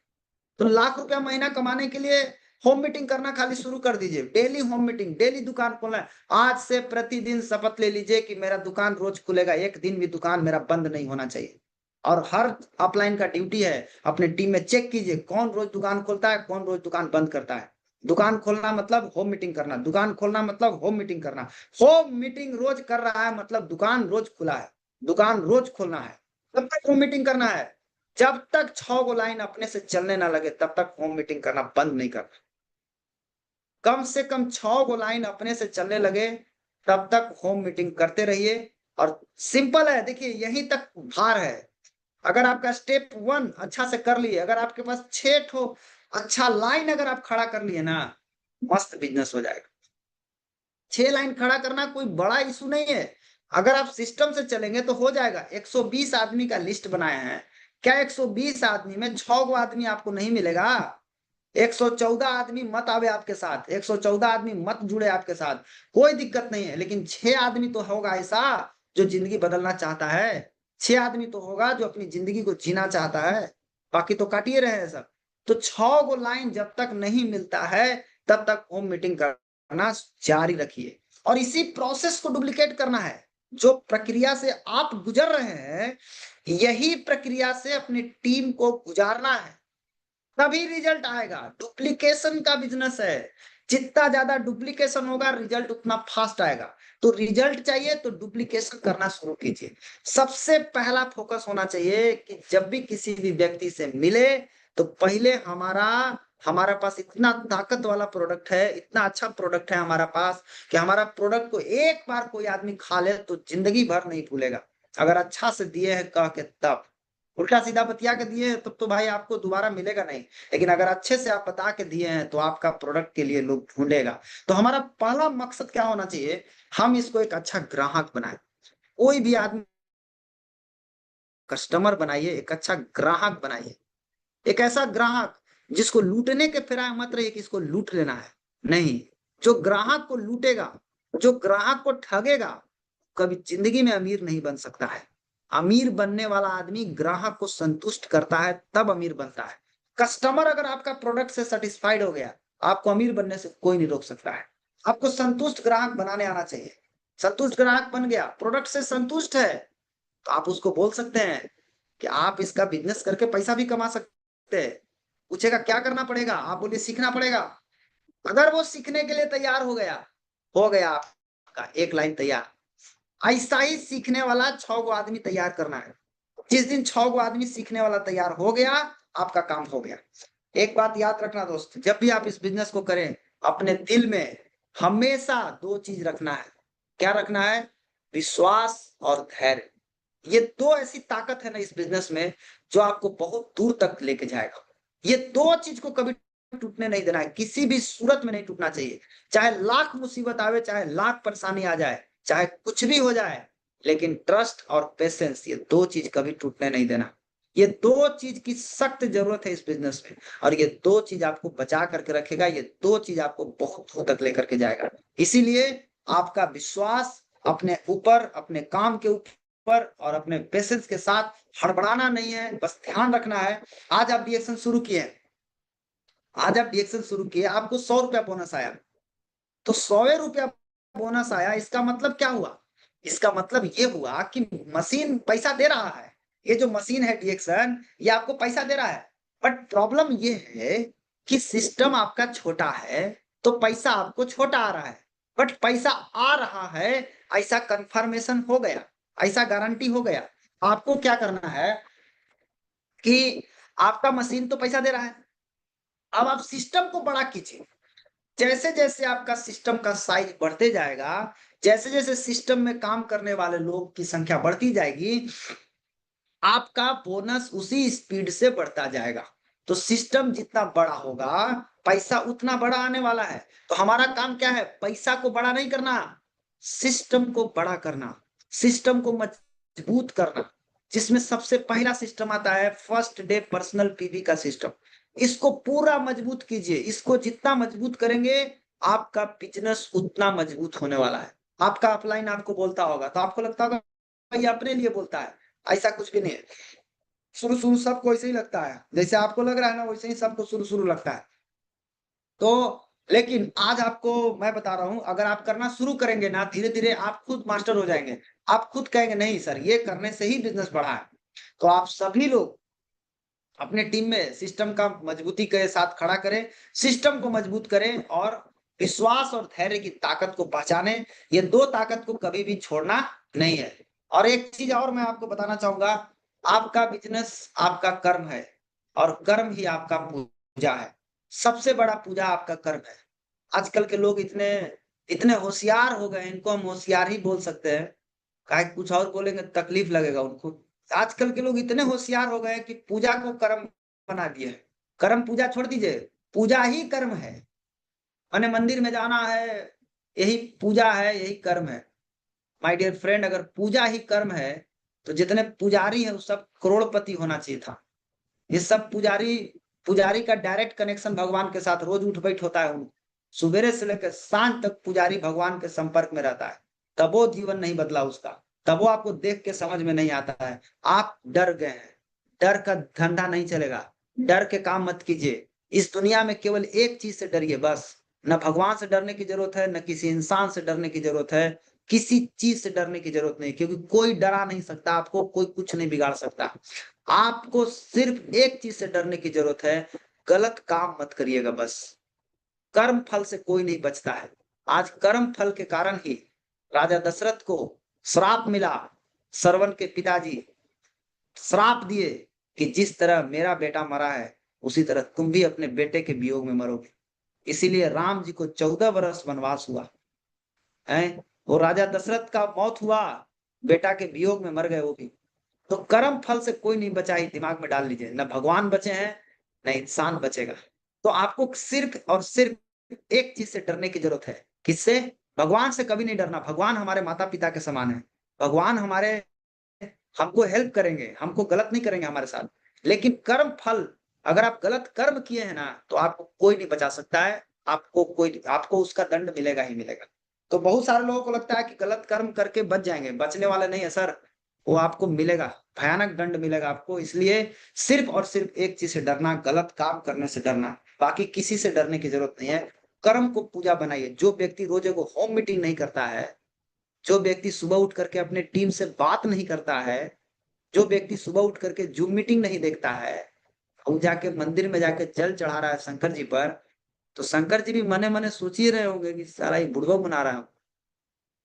तो लाख रुपया महीना कमाने के लिए होम मीटिंग करना खाली शुरू कर दीजिए, डेली होम मीटिंग, डेली दुकान खोलना है। आज से प्रतिदिन शपथ ले लीजिए कि मेरा दुकान रोज खुलेगा, एक दिन भी दुकान मेरा बंद नहीं होना चाहिए। और हर अपलाइन का ड्यूटी है, अपने टीम में चेक कीजिए कौन रोज दुकान खोलता है, कौन रोज दुकान बंद करता है। दुकान खोलना मतलब होम मीटिंग करना, दुकान खोलना मतलब होम मीटिंग करना। होम मीटिंग रोज कर रहा है मतलब दुकान रोज खुला है, दुकान रोज खोलना है, तब तक होम मीटिंग करना है। जब तक 6 गो लाइन अपने से चलने ना लगे तब तक होम मीटिंग करना बंद नहीं करना। कम से कम 6 गो लाइन अपने से चलने लगे तब तक होम मीटिंग करते रहिए। और सिंपल है, देखिए यहीं तक भार है। अगर आपका स्टेप 1 अच्छा से कर लिए, अगर आपके पास 6 ठो अच्छा लाइन अगर आप खड़ा कर लिए ना, मस्त बिजनेस हो जाएगा। 6 लाइन खड़ा करना कोई बड़ा इशू नहीं है। अगर आप सिस्टम से चलेंगे तो हो जाएगा। 120 आदमी का लिस्ट बनाया है, क्या 120 आदमी में 6 गो आदमी आपको नहीं मिलेगा? 114 आदमी मत आवे आपके साथ, 114 आदमी मत जुड़े आपके साथ, कोई दिक्कत नहीं है। लेकिन 6 आदमी तो होगा ऐसा जो जिंदगी बदलना चाहता है, 6 आदमी तो होगा जो अपनी जिंदगी को जीना चाहता है। बाकी तो काटिए रहे हैं सब। तो 6 गो लाइन जब तक नहीं मिलता है तब तक होम मीटिंग करना जारी रखिए। और इसी प्रोसेस को डुप्लीकेट करना है। जो प्रक्रिया से आप गुजर रहे हैं, यही प्रक्रिया से अपनी टीम को गुजारना है, तभी रिजल्ट आएगा। डुप्लीकेशन का बिजनेस है, जितना ज्यादा डुप्लीकेशन होगा रिजल्ट उतना फास्ट आएगा। तो रिजल्ट चाहिए तो डुप्लीकेशन करना शुरू कीजिए। सबसे पहला फोकस होना चाहिए कि जब भी किसी भी व्यक्ति से मिले तो पहले हमारा पास इतना ताकत वाला प्रोडक्ट है, इतना अच्छा प्रोडक्ट है हमारा पास कि हमारा प्रोडक्ट को एक बार कोई आदमी खा ले तो जिंदगी भर नहीं भूलेगा। अगर अच्छा से दिए हैं कह के, तब उल्टा सीधा बतिया के दिए हैं तब तो भाई आपको दोबारा मिलेगा नहीं। लेकिन अगर अच्छे से आप बता के दिए हैं तो आपका प्रोडक्ट के लिए लोग ढूंढेगा। तो हमारा पहला मकसद क्या होना चाहिए, हम इसको एक अच्छा ग्राहक बनाए। कोई भी आदमी कस्टमर बनाइए, एक अच्छा ग्राहक बनाइए। एक ऐसा ग्राहक जिसको लूटने के फिराए मत रहिए कि इसको लूट लेना है, नहीं। जो ग्राहक को लूटेगा, जो ग्राहक को ठगेगा, कभी जिंदगी में अमीर नहीं बन सकता है। अमीर बनने वाला आदमी ग्राहक को संतुष्ट करता है तब अमीर बनता है। कस्टमर अगर आपका प्रोडक्ट से सेटिस्फाइड हो गया, आपको अमीर बनने से कोई नहीं रोक सकता है। आपको संतुष्ट ग्राहक बनाने आना चाहिए। संतुष्ट ग्राहक बन गया, प्रोडक्ट से संतुष्ट है, तो आप उसको बोल सकते हैं कि आप इसका बिजनेस करके पैसा भी कमा सकते हैं। पूछेगा क्या करना पड़ेगा, आप बोलिए सीखना पड़ेगा। अगर वो सीखने के लिए तैयार हो गया आपका एक लाइन तैयार। ऐसा ही सीखने वाला 6 गो आदमी तैयार करना है। जिस दिन 6 गो आदमी सीखने वाला तैयार हो गया, आपका काम हो गया। एक बात याद रखना दोस्त, जब भी आप इस बिजनेस को करें, अपने दिल में हमेशा 2 चीज रखना है। क्या रखना है? विश्वास और धैर्य। ये 2 ऐसी ताकत है ना इस बिजनेस में जो आपको बहुत दूर तक लेके जाएगा। ये 2 चीज को कभी टूटने नहीं देना है, किसी भी सूरत में नहीं टूटना चाहिए। चाहे लाख मुसीबत आवे, चाहे लाख परेशानी आ जाए, चाहे कुछ भी हो जाए, लेकिन ट्रस्ट और पेशेंस, ये 2 चीज कभी टूटने नहीं देना। ये 2 चीज की सख्त जरूरत है इस बिजनेस में। और ये 2 चीज आपको बचा करके रखेगा, ये 2 चीज आपको बहुत दूर तक लेकर के जाएगा। इसीलिए आपका विश्वास अपने ऊपर, अपने काम के ऊपर और अपने पेशेंस के साथ हड़बड़ाना नहीं है, बस ध्यान रखना है। आज आप रिएक्शन शुरू किए, आज आप रिएक्शन शुरू किए, आपको 100 रुपया बोनस आया, तो 100 रुपया बोनस आया, इसका मतलब क्या हुआ? इसका मतलब ये हुआ कि मशीन पैसा दे रहा है। ये जो मशीन है रिएक्शन, ये आपको पैसा दे रहा है। बट प्रॉब्लम ये है कि सिस्टम आपका छोटा है तो पैसा आपको छोटा आ रहा है। बट पैसा आ रहा है, ऐसा कंफर्मेशन हो गया, ऐसा गारंटी हो गया। आपको क्या करना है कि आपका मशीन तो पैसा दे रहा है, अब आप सिस्टम को बड़ा कीजिए। जैसे जैसे आपका सिस्टम का साइज बढ़ते जाएगा, जैसे जैसे सिस्टम में काम करने वाले लोग की संख्या बढ़ती जाएगी, आपका बोनस उसी स्पीड से बढ़ता जाएगा। तो सिस्टम जितना बड़ा होगा, पैसा उतना बड़ा आने वाला है। तो हमारा काम क्या है? पैसा को बड़ा नहीं करना, सिस्टम को बड़ा करना, सिस्टम को मजबूत करना। जिसमें सबसे पहला सिस्टम आता है फर्स्ट डे पर्सनल पीवी का सिस्टम। इसको पूरा मजबूत कीजिए। इसको जितना मजबूत करेंगे, आपका बिजनेस उतना मजबूत होने वाला है। आपका अपलाइन आपको बोलता होगा तो आपको लगता होगा ये अपने लिए बोलता है, ऐसा कुछ भी नहीं है। शुरू शुरू सबको ऐसे ही लगता है, जैसे आपको लग रहा है ना, वैसे ही सबको शुरू शुरू लगता है। तो लेकिन आज आपको मैं बता रहा हूं, अगर आप करना शुरू करेंगे ना, धीरे धीरे आप खुद मास्टर हो जाएंगे। आप खुद कहेंगे नहीं सर, ये करने से ही बिजनेस बढ़ा है। तो आप सभी लोग अपने टीम में सिस्टम का मजबूती के साथ खड़ा करें, सिस्टम को मजबूत करें और विश्वास और धैर्य की ताकत को पहचाने। ये दो ताकत को कभी भी छोड़ना नहीं है। और एक चीज और मैं आपको बताना चाहूंगा, आपका बिजनेस आपका कर्म है और कर्म ही आपका पूजा है। सबसे बड़ा पूजा आपका कर्म है। आजकल के लोग इतने इतने होशियार हो गए, इनको हम होशियार ही बोल सकते हैं, काहे कुछ और बोलेंगे तकलीफ लगेगा उनको। आजकल के लोग इतने होशियार हो गए कि पूजा को कर्म बना दिए है। कर्म पूजा छोड़ दीजिए, पूजा ही कर्म है। माने मंदिर में जाना है, यही पूजा है, यही कर्म है। माय डियर फ्रेंड, अगर पूजा ही कर्म है तो जितने पुजारी है वो सब करोड़पति होना चाहिए था। ये सब पुजारी पुजारी का डायरेक्ट कनेक्शन भगवान के साथ रोज उठ बैठ होता है। सुबेरे से लेकर सांझ तक पुजारी भगवान के संपर्क में रहता है, तब वो जीवन नहीं बदला उसका, तब वो आपको देख के समझ में नहीं आता है। आप डर गए हैं, डर का धंधा नहीं चलेगा। डर के काम मत कीजिए। इस दुनिया में केवल एक चीज से डरिए बस। न भगवान से डरने की जरूरत है, न किसी इंसान से डरने की जरूरत है। किसी चीज से डरने की जरूरत नहीं, क्योंकि कोई डरा नहीं सकता आपको, कोई कुछ नहीं बिगाड़ सकता। आपको सिर्फ एक चीज से डरने की जरूरत है, गलत काम मत करिएगा बस। कर्म फल से कोई नहीं बचता है। आज कर्म फल के कारण ही राजा दशरथ को श्राप मिला। श्रवण के पिताजी श्राप दिए कि जिस तरह मेरा बेटा मरा है उसी तरह तुम भी अपने बेटे के वियोग में मरोगे। इसीलिए राम जी को 14 वर्ष वनवास हुआ है। वो राजा दशरथ का मौत हुआ, बेटा के वियोग में मर गए वो भी। तो कर्म फल से कोई नहीं बचा, ही दिमाग में डाल लीजिए। न भगवान बचे हैं, न इंसान बचेगा। तो आपको सिर्फ और सिर्फ एक चीज से डरने की जरूरत है। किससे? भगवान से कभी नहीं डरना। भगवान हमारे माता पिता के समान है। भगवान हमारे हमको हेल्प करेंगे, हमको गलत नहीं करेंगे हमारे साथ। लेकिन कर्म फल, अगर आप गलत कर्म किए हैं ना, तो आपको कोई नहीं बचा सकता है। आपको उसका दंड मिलेगा ही मिलेगा। तो बहुत सारे लोगों को लगता है कि गलत कर्म करके बच जाएंगे, बचने वाले नहीं है सर। वो आपको मिलेगा, भयानक दंड मिलेगा आपको। इसलिए सिर्फ और सिर्फ एक चीज से डरना, गलत काम करने से डरना। बाकी किसी से डरने की जरूरत नहीं है। कर्म को पूजा बनाइए। जो व्यक्ति रोज को होम मीटिंग नहीं करता है, जो व्यक्ति सुबह उठ करके अपने टीम से बात नहीं करता है, जो व्यक्ति सुबह उठ करके जूम मीटिंग नहीं देखता है, वो जाके मंदिर में जाके जल चढ़ा रहा है शंकर जी पर, तो शंकर जी भी मने मने सोच ही रहे होंगे कि सारा ये बुड़बक बना रहा है,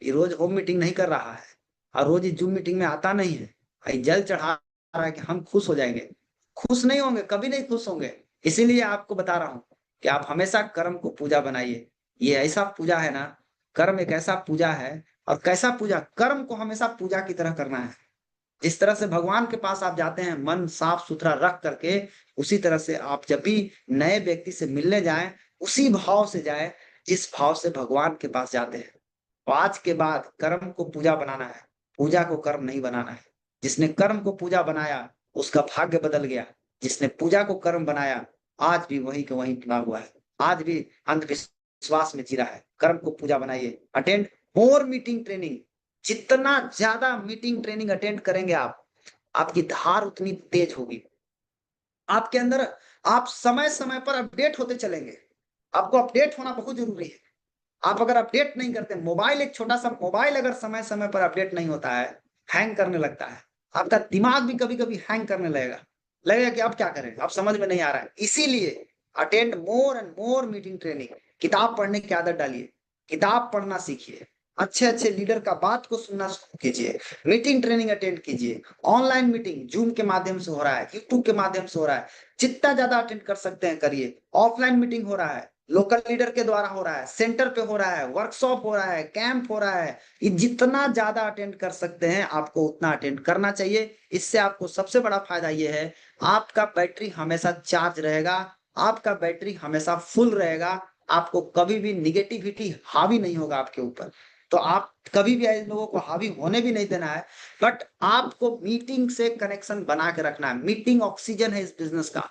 ये रोज होम मीटिंग नहीं कर रहा है और रोज ही जूम मीटिंग में आता नहीं है, ये जल चढ़ा रहा है कि हम खुश हो जाएंगे। खुश नहीं होंगे, कभी नहीं खुश होंगे। इसीलिए आपको बता रहा हूं कि आप हमेशा कर्म को पूजा बनाइए। ये ऐसा पूजा है ना, कर्म एक ऐसा पूजा है। और कैसा पूजा? कर्म को हमेशा पूजा की तरह करना है। जिस तरह से भगवान के पास आप जाते हैं मन साफ सुथरा रख करके, उसी तरह से आप जब भी नए व्यक्ति से मिलने जाएं, उसी भाव से जाएं जिस भाव से भगवान के पास जाते हैं। तो आज के बाद कर्म को पूजा बनाना है, पूजा को कर्म नहीं बनाना है। जिसने कर्म को पूजा बनाया उसका भाग्य बदल गया। जिसने पूजा को कर्म बनाया आज भी वही के वही टिका हुआ है, आज भी अंधविश्वास में जी रहा है। कर्म को पूजा बनाइए। अटेंड मोर मीटिंग ट्रेनिंग। जितना ज्यादा मीटिंग ट्रेनिंग अटेंड करेंगे आप, आपकी धार उतनी तेज होगी आपके अंदर। आप समय समय पर अपडेट होते चलेंगे। आपको अपडेट होना बहुत जरूरी है। आप अगर अपडेट नहीं करते, मोबाइल एक छोटा सा मोबाइल अगर समय समय पर अपडेट नहीं होता है, हैंग करने लगता है। आपका दिमाग भी कभी कभी हैंग करने लगेगा, लगेगा कि अब क्या करें, अब समझ में नहीं आ रहा है। इसीलिए attend more and more meeting training. किताब पढ़ने की आदत डालिए, किताब पढ़ना सीखिए, अच्छे अच्छे लीडर का बात को सुनना कीजिए, मीटिंग ट्रेनिंग अटेंड कीजिए। ऑनलाइन मीटिंग जूम के माध्यम से हो रहा है, यूट्यूब के माध्यम से हो रहा है, जितना ज्यादा अटेंड कर सकते हैं करिए। ऑफलाइन मीटिंग हो रहा है, लोकल लीडर के द्वारा हो रहा है, सेंटर पे हो रहा है, वर्कशॉप हो रहा है, कैंप हो रहा है। ये जितना ज्यादा अटेंड कर सकते हैं आपको उतना अटेंड करना चाहिए। इससे आपको सबसे बड़ा फायदा ये है, आपका बैटरी हमेशा चार्ज रहेगा, आपका बैटरी हमेशा फुल रहेगा। आपको कभी भी निगेटिविटी हावी नहीं होगा आपके ऊपर। तो आप कभी भी ऐसे लोगों को हावी होने भी नहीं देना है। बट आपको मीटिंग से कनेक्शन बना के रखना है। मीटिंग ऑक्सीजन है इस बिजनेस का,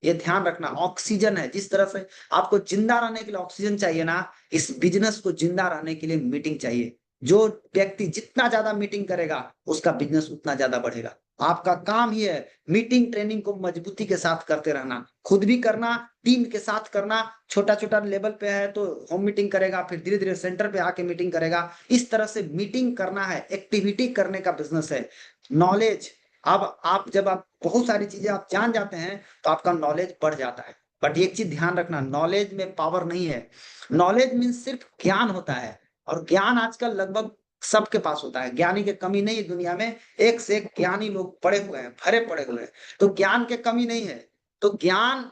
ये ध्यान रखना। ऑक्सीजन है, जिस तरह से आपको जिंदा रहने के लिए ऑक्सीजन चाहिए ना, इस बिजनेस को जिंदा रहने के लिए मीटिंग चाहिए। जो व्यक्ति जितना ज्यादा मीटिंग करेगा उसका बिजनेस उतना ज्यादा बढ़ेगा। आपका काम ही है मीटिंग ट्रेनिंग को मजबूती के साथ करते रहना, खुद भी करना, टीम के साथ करना। छोटा छोटा लेवल पे है तो होम मीटिंग करेगा, फिर धीरे धीरे सेंटर पे आके मीटिंग करेगा। इस तरह से मीटिंग करना है, एक्टिविटी करने का बिजनेस है। नॉलेज, अब आप जब आप बहुत सारी चीजें आप जान जाते हैं तो आपका नॉलेज बढ़ जाता है। बट एक चीज ध्यान रखना, नॉलेज में पावर नहीं है। नॉलेज मीन्स सिर्फ ज्ञान होता है, और ज्ञान आजकल लगभग सबके पास होता है। ज्ञानी की कमी नहीं है दुनिया में, एक से एक ज्ञानी लोग पड़े हुए हैं, भरे पड़े हुए हैं। तो ज्ञान की कमी नहीं है। तो ज्ञान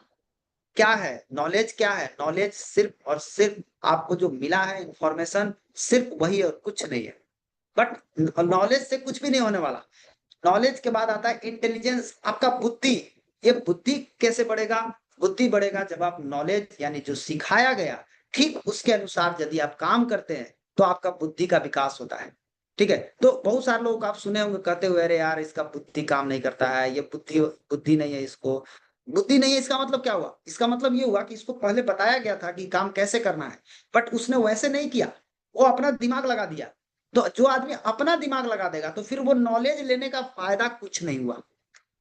क्या है, नॉलेज क्या है? नॉलेज सिर्फ और सिर्फ आपको जो मिला है इंफॉर्मेशन, सिर्फ वही और कुछ नहीं है। बट नॉलेज से कुछ भी नहीं होने वाला। नॉलेज के बाद आता है इंटेलिजेंस, आपका बुद्धि। ये बुद्धि कैसे बढ़ेगा? बुद्धि बढ़ेगा जब आप नॉलेज यानी जो सिखाया गया ठीक उसके अनुसार यदि आप काम करते हैं तो आपका बुद्धि का विकास होता है। ठीक है, तो बहुत सारे लोग आप सुने होंगे कहते हुए, अरे यार इसका बुद्धि काम नहीं करता है, ये बुद्धि बुद्धि नहीं है इसको। बुद्धि नहीं है इसका मतलब क्या हुआ? इसका मतलब ये हुआ कि इसको पहले बताया गया था कि काम कैसे करना है, बट उसने वैसे नहीं किया, वो अपना दिमाग लगा दिया। तो जो आदमी अपना दिमाग लगा देगा तो फिर वो नॉलेज लेने का फायदा कुछ नहीं हुआ।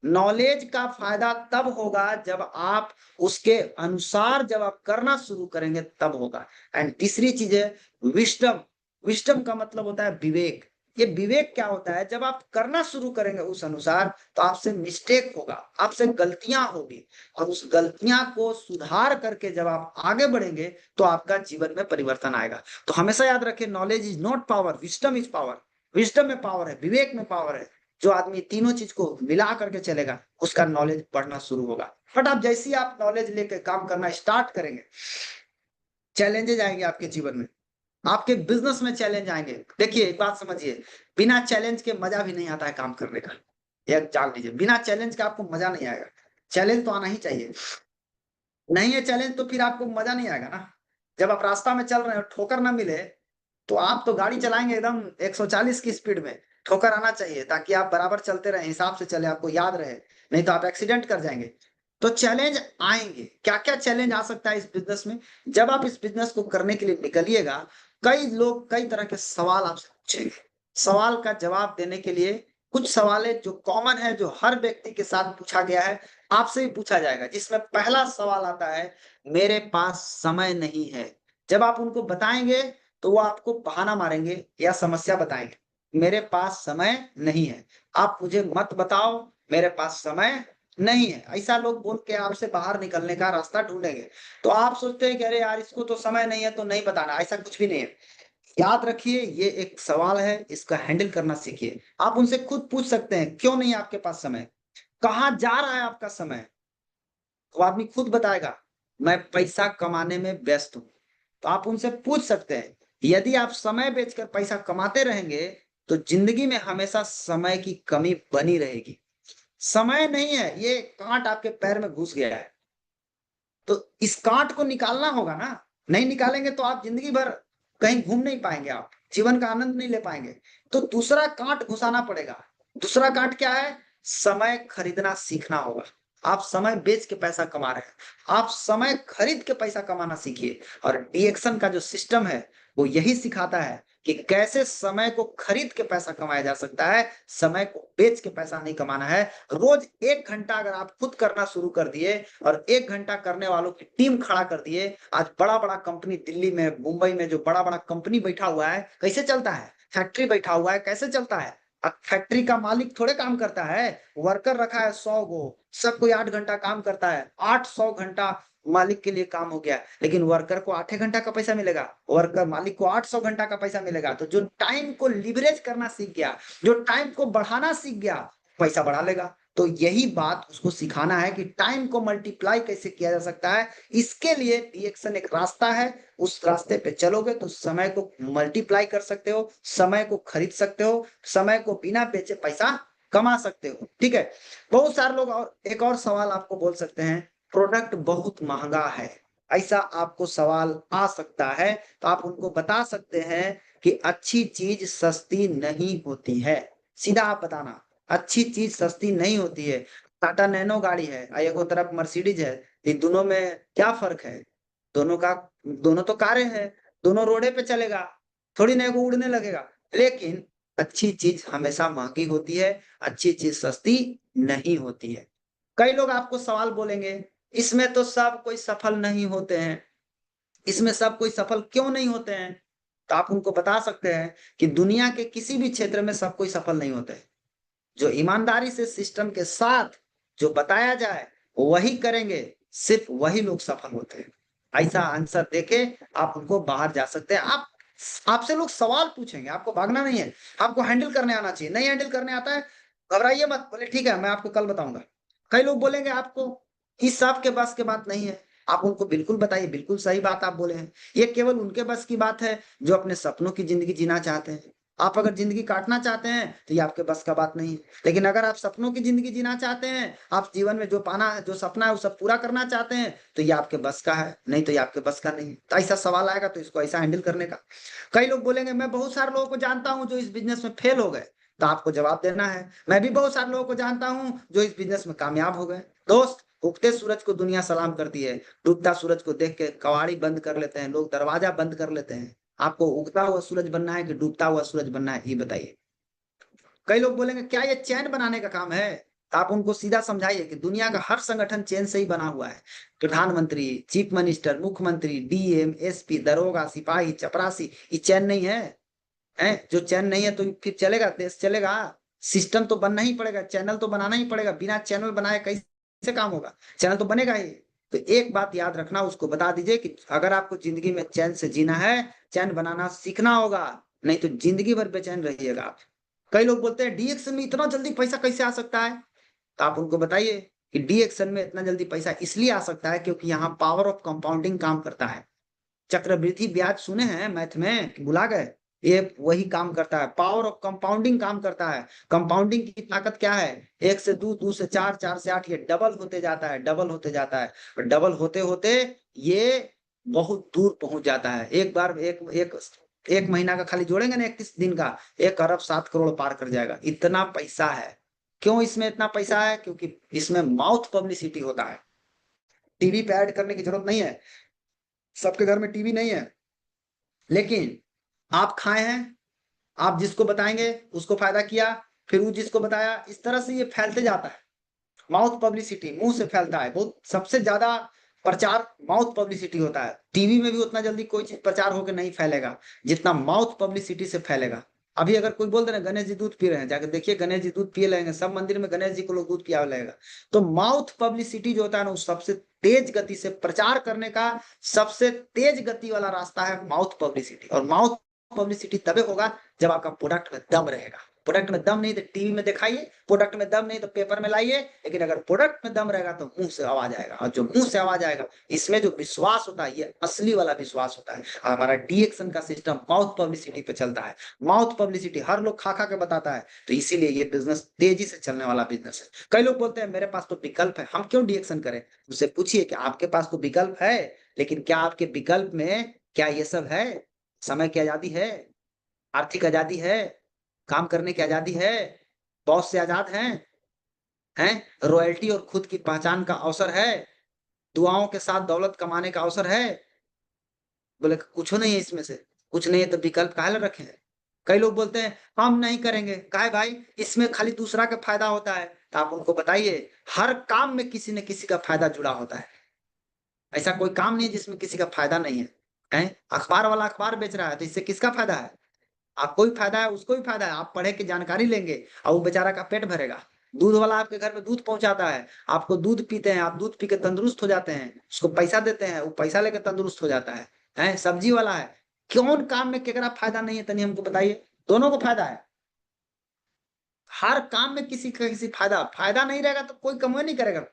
नॉलेज का फायदा तब होगा जब आप उसके अनुसार जब आप करना शुरू करेंगे तब होगा। एंड तीसरी चीज है विस्डम। विस्डम का मतलब होता है विवेक। ये विवेक क्या होता है? जब आप करना शुरू करेंगे उस अनुसार तो आपसे मिस्टेक होगा, आपसे गलतियां होगी, और उस गलतियां को सुधार करके जब आप आगे बढ़ेंगे तो आपका जीवन में परिवर्तन आएगा। तो हमेशा याद रखें, knowledge is not power, wisdom is power. Wisdom में पावर है, विवेक में पावर है। जो आदमी तीनों चीज को मिला करके चलेगा उसका नॉलेज बढ़ना शुरू होगा। बट आप जैसे ही आप नॉलेज लेके काम करना स्टार्ट करेंगे, चैलेंजेस आएंगे आपके जीवन में, आपके बिजनेस में चैलेंज आएंगे। देखिए एक बात समझिए, बिना चैलेंज के मजा भी नहीं आता है काम करने का। एक जान लीजिए, बिना चैलेंज के आपको मजा नहीं आएगा। चैलेंज तो आना ही चाहिए, नहीं है चैलेंज तो फिर आपको मजा नहीं आएगा ना। जब आप रास्ता में चल रहे हो ठोकर ना मिले तो आप तो गाड़ी चलाएंगे एकदम 140 की स्पीड में। ठोकर आना चाहिए ताकि आप बराबर चलते रहे, हिसाब से चले, आपको याद रहे, नहीं तो आप एक्सीडेंट कर जाएंगे। तो चैलेंज आएंगे। क्या क्या चैलेंज आ सकता है इस बिजनेस में? जब आप इस बिजनेस को करने के लिए निकलिएगा, कई लोग कई तरह के सवाल आपसे पूछेंगे। सवाल का जवाब देने के लिए कुछ सवाल है जो कॉमन है, जो हर व्यक्ति के साथ पूछा गया है, आपसे भी पूछा जाएगा। जिसमें पहला सवाल आता है, मेरे पास समय नहीं है। जब आप उनको बताएंगे तो वो आपको बहाना मारेंगे या समस्या बताएंगे। मेरे पास समय नहीं है, आप मुझे मत बताओ, मेरे पास समय नहीं है। ऐसा लोग बोल के आपसे बाहर निकलने का रास्ता ढूंढेंगे। तो आप सोचते हैं कि अरे यार इसको तो समय नहीं है तो नहीं बताना, ऐसा कुछ भी नहीं है। याद रखिए ये एक सवाल है, इसका हैंडल करना सीखिए। आप उनसे खुद पूछ सकते हैं क्यों नहीं आपके पास समय, कहाँ जा रहा है आपका समय। तो आदमी खुद बताएगा, मैं पैसा कमाने में व्यस्त हूँ। तो आप उनसे पूछ सकते हैं। यदि आप समय बेचकर पैसा कमाते रहेंगे तो जिंदगी में हमेशा समय की कमी बनी रहेगी। समय नहीं है, ये कांट आपके पैर में घुस गया है, तो इस कांट को निकालना होगा ना। नहीं निकालेंगे तो आप जिंदगी भर कहीं घूम नहीं पाएंगे, आप जीवन का आनंद नहीं ले पाएंगे। तो दूसरा कांट घुसाना पड़ेगा। दूसरा कांट क्या है? समय खरीदना सीखना होगा। आप समय बेच के पैसा कमा रहे हैं, आप समय खरीद के पैसा कमाना सीखिए। और डीएक्शन का जो सिस्टम है वो यही सिखाता है कि कैसे समय को खरीद के पैसा कमाया जा सकता है, समय को बेच के पैसा नहीं कमाना है। रोज 1 घंटा अगर आप खुद करना शुरू कर दिए और 1 घंटा करने वालों की टीम खड़ा कर दिए, आज बड़ा बड़ा कंपनी दिल्ली में मुंबई में जो बड़ा बड़ा कंपनी बैठा हुआ है कैसे चलता है? फैक्ट्री बैठा हुआ है कैसे चलता है? अब फैक्ट्री का मालिक थोड़े काम करता है, वर्कर रखा है 100 गो, सब कोई 8 घंटा काम करता है, 800 घंटा मालिक के लिए काम हो गया, लेकिन वर्कर को 8 घंटा का पैसा मिलेगा, वर्कर मालिक को 800 घंटा का पैसा मिलेगा। तो जो टाइम को लिवरेज करना सीख गया, जो टाइम को बढ़ाना सीख गया, पैसा बढ़ा लेगा। तो यही बात उसको सिखाना है कि टाइम को मल्टीप्लाई कैसे किया जा सकता है। इसके लिए डीएक्शन एक रास्ता है, उस रास्ते पे चलोगे तो समय को मल्टीप्लाई कर सकते हो, समय को खरीद सकते हो, समय को बिना बेचे पैसा कमा सकते हो। ठीक है, बहुत सारे लोग और एक और सवाल आपको बोल सकते हैं, प्रोडक्ट बहुत महंगा है, ऐसा आपको सवाल आ सकता है। तो आप उनको बता सकते हैं कि अच्छी चीज सस्ती नहीं होती है। सीधा आप बताना, अच्छी चीज सस्ती नहीं होती है। टाटा नैनो गाड़ी है और एक तरफ मर्सिडीज है, इन दोनों में क्या फर्क है? दोनों का दोनों तो कारें हैं, दोनों रोडे पे चलेगा, थोड़ी ना एगो उड़ने लगेगा। लेकिन अच्छी चीज हमेशा महंगी होती है, अच्छी चीज सस्ती नहीं होती है। कई लोग आपको सवाल बोलेंगे, इसमें तो सब कोई सफल नहीं होते हैं, इसमें सब कोई सफल क्यों नहीं होते हैं? तो आप उनको बता सकते हैं कि दुनिया के किसी भी क्षेत्र में सब कोई सफल नहीं होते हैं। जो ईमानदारी से सिस्टम के साथ जो बताया जाए वही करेंगे, सिर्फ वही लोग सफल होते हैं। ऐसा आंसर देके आप उनको बाहर जा सकते हैं। आप आपसे लोग सवाल पूछेंगे, आपको भागना नहीं है, आपको हैंडल करने आना चाहिए। नहीं हैंडल करने आता है, घबराइए मत, बोले ठीक है मैं आपको कल बताऊंगा। कई लोग बोलेंगे आपको इस सब के बस के बात नहीं है, आप उनको बिल्कुल बताइए, बिल्कुल सही बात आप बोले हैं। ये केवल उनके बस की बात है जो अपने सपनों की जिंदगी जीना चाहते हैं। आप अगर जिंदगी काटना चाहते हैं तो ये आपके बस का बात नहीं है। लेकिन अगर आप सपनों की जिंदगी जीना चाहते हैं, आप जीवन में जो पाना है, जो सपना है वो सब पूरा करना चाहते हैं, तो ये आपके बस का है, नहीं तो ये आपके बस का नहीं है। तो ऐसा सवाल आएगा तो इसको ऐसा हैंडल करने का। कई लोग बोलेंगे मैं बहुत सारे लोगों को जानता हूं जो इस बिजनेस में फेल हो गए। तो आपको जवाब देना है, मैं भी बहुत सारे लोगों को जानता हूं जो इस बिजनेस में कामयाब हो गए। दोस्त, उगते सूरज को दुनिया सलाम करती है, डूबता सूरज को देख के कवाड़ी बंद कर लेते हैं लोग, दरवाजा बंद कर लेते हैं। आपको उगता हुआ सूरज बनना है कि डूबता हुआ सूरज बनना है, ये बताइए। कई लोग बोलेंगे क्या ये चैन बनाने का काम है? तो आप उनको सीधा समझाइए कि दुनिया का हर संगठन चैन से ही बना हुआ है। प्रधानमंत्री, चीफ मिनिस्टर, मुख्यमंत्री, डीएम, एसपी, दरोगा, सिपाही, चपरासी, ये चैन नहीं है। जो चैन नहीं है तो फिर चलेगा, देश चलेगा? सिस्टम तो बनना ही पड़ेगा, चैनल तो बनाना ही पड़ेगा। बिना चैनल बनाए कैसे काम होगा? चैनल तो बनेगा ही। तो एक बात याद रखना, उसको बता दीजिए कि अगर आपको जिंदगी में चैन से जीना है, चैन बनाना सीखना होगा, नहीं तो जिंदगी भर बेचैन रहिएगा आप। कई लोग बोलते हैं डी एक्शन में इतना जल्दी पैसा कैसे आ सकता है? तो आप उनको बताइए कि डी एक्शन में इतना जल्दी पैसा इसलिए आ सकता है क्योंकि यहाँ पावर ऑफ कंपाउंडिंग काम करता है। चक्रवृद्धि ब्याज सुने हैं मैथ में कि भुला गए? ये वही काम करता है, पावर ऑफ कंपाउंडिंग काम करता है। कंपाउंडिंग की ताकत क्या है? एक से दो, दो से चार, चार से आठ, ये डबल होते जाता है, डबल होते जाता है। और डबल होते होते ये बहुत दूर पहुंच जाता है। एक बार एक महीना का खाली जोड़ेंगे ना, 31 दिन का, 1 अरब 7 करोड़ पार कर जाएगा। इतना पैसा है। क्यों इसमें इतना पैसा है? क्योंकि इसमें माउथ पब्लिसिटी होता है। टीवी पे ऐड करने की जरूरत नहीं है, सबके घर में टीवी नहीं है, लेकिन आप खाए हैं, आप जिसको बताएंगे उसको फायदा किया, फिर वो जिसको बताया, इस तरह से ये फैलते जाता है। माउथ पब्लिसिटी, मुंह से फैलता है। बहुत सबसे ज्यादा प्रचार माउथ पब्लिसिटी होता है। टीवी में भी उतना जल्दी कोई चीज प्रचार होकर नहीं फैलेगा जितना माउथ पब्लिसिटी से फैलेगा। अभी अगर कोई बोल दे ना गणेश जी दूध पी रहे हैं, जाकर देखिए गणेश जी दूध पिए लगेंगे, सब मंदिर में गणेश जी को लोग दूध पिया लगेगा। तो माउथ पब्लिसिटी जो होता है ना, वो सबसे तेज गति से प्रचार करने का सबसे तेज गति वाला रास्ता है माउथ पब्लिसिटी। और माउथ पब्लिसिटी तभी होगा जब आपका प्रोडक्ट में दम रहेगा। प्रोडक्ट में दम नहीं तो टीवी में दिखाइए, प्रोडक्ट में दम नहीं तो पेपर में लाइए, लेकिन अगर प्रोडक्ट में दम रहेगा तो मुंह से आवाज आएगा। और जो मुंह से आवाज आएगा, इसमें जो विश्वास होता है, ये असली वाला विश्वास होता है। हमारा डीएक्शन का सिस्टम माउथ पब्लिसिटी पे चलता है। माउथ पब्लिसिटी हर लोग खा खा के बताता है, तो इसीलिए ये बिजनेस तेजी से चलने वाला बिजनेस है। कई लोग बोलते हैं मेरे पास तो विकल्प है, हम क्यों डीएक्शन करें? उससे पूछिए कि आपके पास तो विकल्प है, लेकिन क्या आपके विकल्प में क्या ये सब है? समय की आजादी है, आर्थिक आजादी है, काम करने की आजादी है, बॉस से आजाद हैं रॉयल्टी और खुद की पहचान का अवसर है, दुआओं के साथ दौलत कमाने का अवसर है। बोले कुछ नहीं है इसमें से, कुछ नहीं है तो विकल्प काहे रखे हैं? कई लोग बोलते हैं हम नहीं करेंगे, काहे भाई? इसमें खाली दूसरा का फायदा होता है। तो आप उनको बताइए हर काम में किसी न किसी का फायदा जुड़ा होता है। ऐसा कोई काम नहीं है जिसमें किसी का फायदा नहीं है। अखबार वाला अखबार बेच रहा है तो इससे किसका फायदा है? आपको भी फायदा है, उसको भी फायदा है। आप पढ़े के जानकारी लेंगे और वो बेचारा का पेट भरेगा। दूध वाला आपके घर में दूध पहुंचाता है, आपको दूध पीते हैं, आप दूध पी के तंदुरुस्त हो जाते हैं, उसको पैसा देते हैं, वो पैसा लेकर तंदुरुस्त हो जाता है। सब्जी वाला है, कौन काम में केकरा फायदा नहीं है? तनी हमको बताइए। दोनों को फायदा है। हर काम में किसी का किसी फायदा फायदा नहीं रहेगा तो कोई कमाई नहीं करेगा।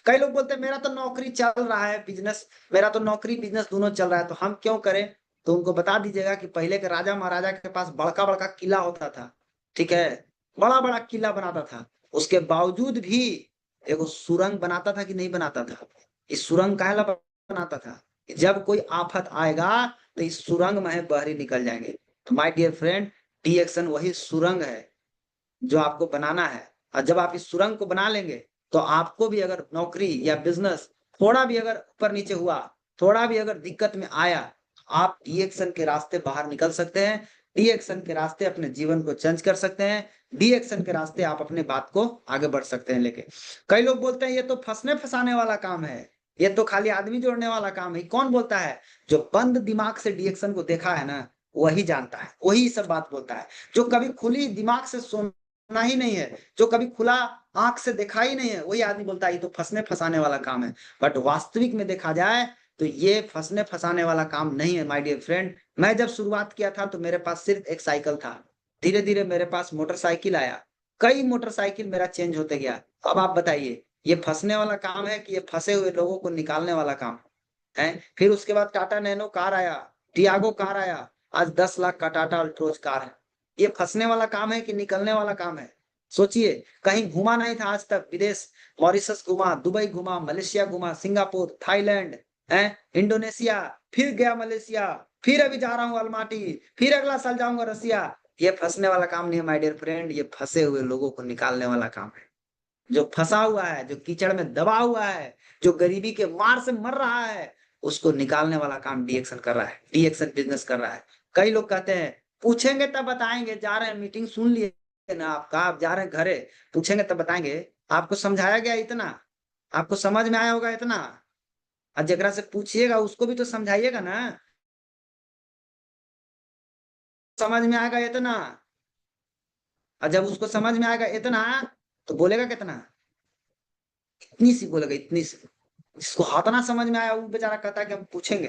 कई लोग बोलते हैं मेरा तो नौकरी चल रहा है, बिजनेस, मेरा तो नौकरी बिजनेस दोनों चल रहा है, तो हम क्यों करें? तो उनको बता दीजिएगा कि पहले के राजा महाराजा के पास बड़का बड़का किला होता था, ठीक है, बड़ा बड़ा किला बनाता था, उसके बावजूद भी एगो सुरंग बनाता था कि नहीं बनाता था? इस सुरंग काहे ला बनाता था? जब कोई आफत आएगा तो इस सुरंग में बहरी निकल जाएंगे। तो माय डियर फ्रेंड, टी एक्शन वही सुरंग है जो आपको बनाना है। और जब आप इस सुरंग को बना लेंगे तो आपको भी अगर नौकरी या बिजनेस थोड़ा भी अगर ऊपर नीचे हुआ, थोड़ा भी अगर दिक्कत में आया, आप डीएक्शन के रास्ते बाहर निकल सकते हैं। डी एक्शन के रास्ते अपने जीवन को चेंज कर सकते हैं। डी एक्शन के रास्ते आप अपने बात को आगे बढ़ सकते हैं लेके। कई लोग बोलते हैं ये तो फंसने फंसाने वाला काम है, ये तो खाली आदमी जोड़ने वाला काम है। कौन बोलता है? जो बंद दिमाग से डी एक्शन को देखा है ना, वही जानता है, वही सब बात बोलता है। जो कभी खुली दिमाग से सुना ही नहीं है, जो कभी खुला आंख से देखा ही नहीं है, वही आदमी बोलता है ये तो फंसने फंसाने वाला काम है। बट वास्तविक में देखा जाए तो ये फंसने फंसाने वाला काम नहीं है माय डियर फ्रेंड। मैं जब शुरुआत किया था तो मेरे पास सिर्फ एक साइकिल था, धीरे धीरे मेरे पास मोटरसाइकिल आया, कई मोटरसाइकिल मेरा चेंज होते गया। अब आप बताइए ये फंसने वाला काम है कि ये फंसे हुए लोगों को निकालने वाला काम है? फिर उसके बाद टाटा नैनो कार आया, टियागो कार आया, आज 10 लाख का टाटा अल्ट्रोज कार है। ये फंसने वाला काम है कि निकलने वाला काम है? सोचिए, कहीं घुमा नहीं था आज तक विदेश, मॉरिशस घुमा, दुबई घुमा, मलेशिया घुमा, सिंगापुर, थाईलैंड, इंडोनेशिया, फिर गया मलेशिया, फिर अभी जा रहा हूँ अलमाटी, फिर अगला साल जाऊंगा रसिया। ये फंसने वाला काम नहीं है माय डियर फ्रेंड, ये फंसे हुए लोगों को निकालने वाला काम है। जो फंसा हुआ है, जो कीचड़ में दबा हुआ है, जो गरीबी के मार से मर रहा है, उसको निकालने वाला काम डी एक्शन कर रहा है, डी एक्शन बिजनेस कर रहा है। कई लोग कहते हैं पूछेंगे तब बताएंगे, जा रहे हैं मीटिंग सुन लिए ना आपका, आप जा रहे हैं घरे, पूछेंगे तब बताएंगे। आपको समझाया गया इतना? आपको समझ में आया होगा इतना? और जरा से पूछिएगा उसको भी तो समझाइएगा ना, समझ में आएगा इतना। और जब उसको समझ में आएगा इतना तो बोलेगा कितना? इतनी सी बोलेगा, इतनी सी। जिसको हाथ ना समझ में आया वो बेचारा कहता है कि हम पूछेंगे।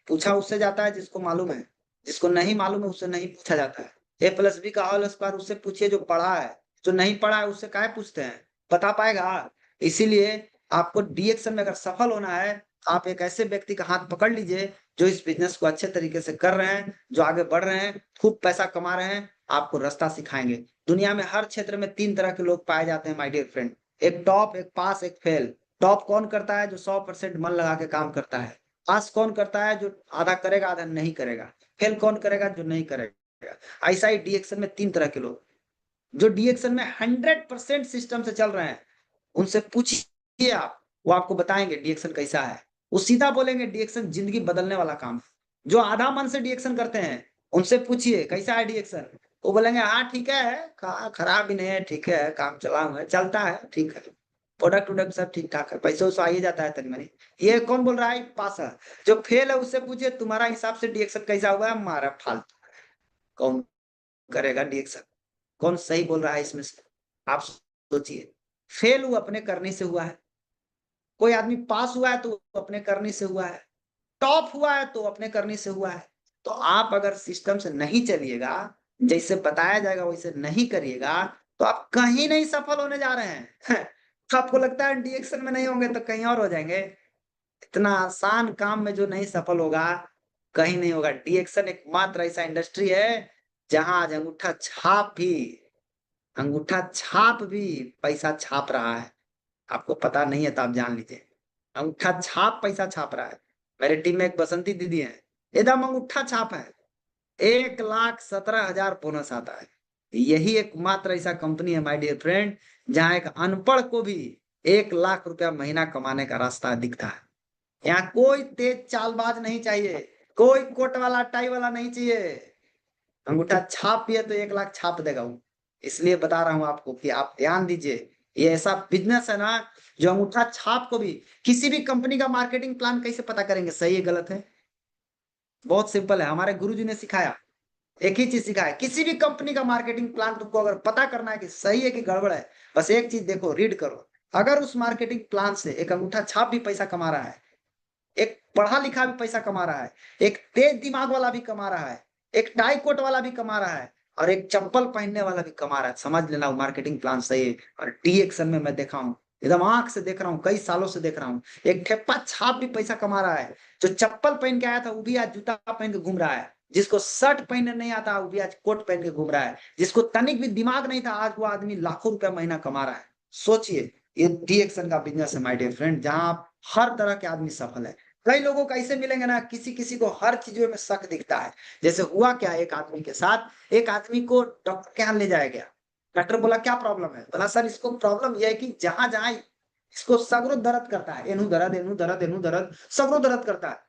पूछा उससे जाता है जिसको मालूम है, जिसको नहीं मालूम है उससे नहीं पूछा जाता है। A+B का होल स्क्वायर उससे पूछिए जो पढ़ा है, जो नहीं पढ़ा है उससे काहे पूछते हैं? बता पाएगा? इसीलिए आपको डीएक्शन में अगर सफल होना है, आप एक ऐसे व्यक्ति का हाथ पकड़ लीजिए जो इस बिजनेस को अच्छे तरीके से कर रहे हैं, जो आगे बढ़ रहे हैं, खूब पैसा कमा रहे हैं, आपको रास्ता सिखाएंगे। दुनिया में हर क्षेत्र में 3 तरह के लोग पाए जाते हैं माय डियर फ्रेंड, एक टॉप, एक पास, एक फेल। टॉप कौन करता है? जो 100% मन लगा के काम करता है। पास कौन करता है? जो आधा करेगा आधा नहीं करेगा। फेल कौन करेगा? जो नहीं करेगा। ऐसा ही डीएक्शन में 3 तरह के लोग, जो डीएक्शन में 100% सिस्टम से चल रहे हैं, उनसे पूछिए आप, वो आपको बताएंगे डीएक्शन कैसा है। वो सीधा बोलेंगे डीएक्शन जिंदगी बदलने वाला काम है। जो आधा मन से डीएक्शन करते हैं उनसे पूछिए कैसा है डीएक्शन, वो बोलेंगे हाँ ठीक है, खराब भी नहीं है, ठीक है, काम चला हुआ है, चलता है, ठीक है, प्रोडक्ट वोडक्ट सब ठीक ठाक है, पैसे वैसे आ ही जाता है तनी मनी। ये कौन बोल रहा है? पास है। जो फेल है उससे पूछिए तुम्हारा हिसाब से डीएक्शन कैसा हुआ है? हमारा फालतू। कौन करेगा डीएक्शन? कौन सही बोल रहा है इसमें से? आप सोचिए। फेल वो अपने करने से हुआ है, कोई आदमी पास हुआ है तो वो अपने करने से हुआ है, टॉप हुआ है तो अपने करने से हुआ है। तो आप अगर सिस्टम से नहीं चलिएगा, जैसे बताया जाएगा वैसे नहीं करिएगा, तो आप कहीं नहीं सफल होने जा रहे हैं। आपको लगता है डीएक्शन में नहीं होंगे तो कहीं और हो जाएंगे? इतना आसान काम में जो नहीं सफल होगा, कहीं नहीं होगा। डीएक्शन एकमात्र ऐसा इंडस्ट्री है जहां आज अंगूठा छाप भी पैसा छाप रहा है। आपको पता नहीं है तो आप जान लीजिए, अंगूठा छाप पैसा छाप रहा है। मेरे टीम में एक बसंती दीदी है, एकदम अंगूठा छाप है, 1,17,000 बोनस आता है। यही एकमात्र ऐसा कंपनी है माय डियर फ्रेंड, जहां एक अनपढ़ को भी 1 लाख रुपया महीना कमाने का रास्ता दिखता है। यहाँ कोई तेज चालबाज नहीं चाहिए, कोई कोट वाला टाई वाला नहीं चाहिए। अंगूठा छाप भी है तो 1 लाख छाप देगा वो। इसलिए बता रहा हूं आपको कि आप ध्यान दीजिए, ये ऐसा बिजनेस है ना जो अंगूठा छाप को भी, किसी भी कंपनी का मार्केटिंग प्लान कैसे पता करेंगे सही है गलत है? बहुत सिंपल है, हमारे गुरुजी ने सिखाया, एक ही चीज सिखाया। किसी भी कंपनी का मार्केटिंग प्लान तुमको अगर पता करना है कि सही है कि गड़बड़ है, बस एक चीज देखो, रीड करो। अगर उस मार्केटिंग प्लान से एक अंगूठा छाप भी पैसा कमा रहा है, एक पढ़ा लिखा भी पैसा कमा रहा है, एक तेज दिमाग वाला भी कमा रहा है, एक टाई कोट वाला भी कमा रहा है, और एक चप्पल पहनने वाला भी कमा रहा है, समझ लेना वो मार्केटिंग प्लान सही है। और डी एक्शन में मैं देखा हूँ, एकदम आंख से देख रहा हूँ, कई सालों से देख रहा हूँ, एक ठेप्पा छाप भी पैसा कमा रहा है। जो चप्पल पहन के आया था वो भी आज जूता पहन के घूम रहा है, जिसको शर्ट पहनने नहीं आता वो भी आज कोट पहन के घूम रहा है, जिसको तनिक भी दिमाग नहीं था आज वो आदमी लाखों रुपया महीना कमा रहा है। सोचिए, ये डी एक्शन का बिजनेस है माय डियर फ्रेंड, जहां आप हर तरह के आदमी सफल है। कई लोगों को ऐसे मिलेंगे ना, किसी किसी को हर चीजों में शक दिखता है। जैसे हुआ क्या एक आदमी के साथ, एक आदमी को डॉक्टर के यहाँ ले जाया गया। डॉक्टर बोला क्या प्रॉब्लम है? बोला सर इसको प्रॉब्लम यह है कि जहां जहां इसको सगरो दर्द करता है, एनू दर्द, एनू दर्द, एनू दर्द, सगरो दर्द करता है।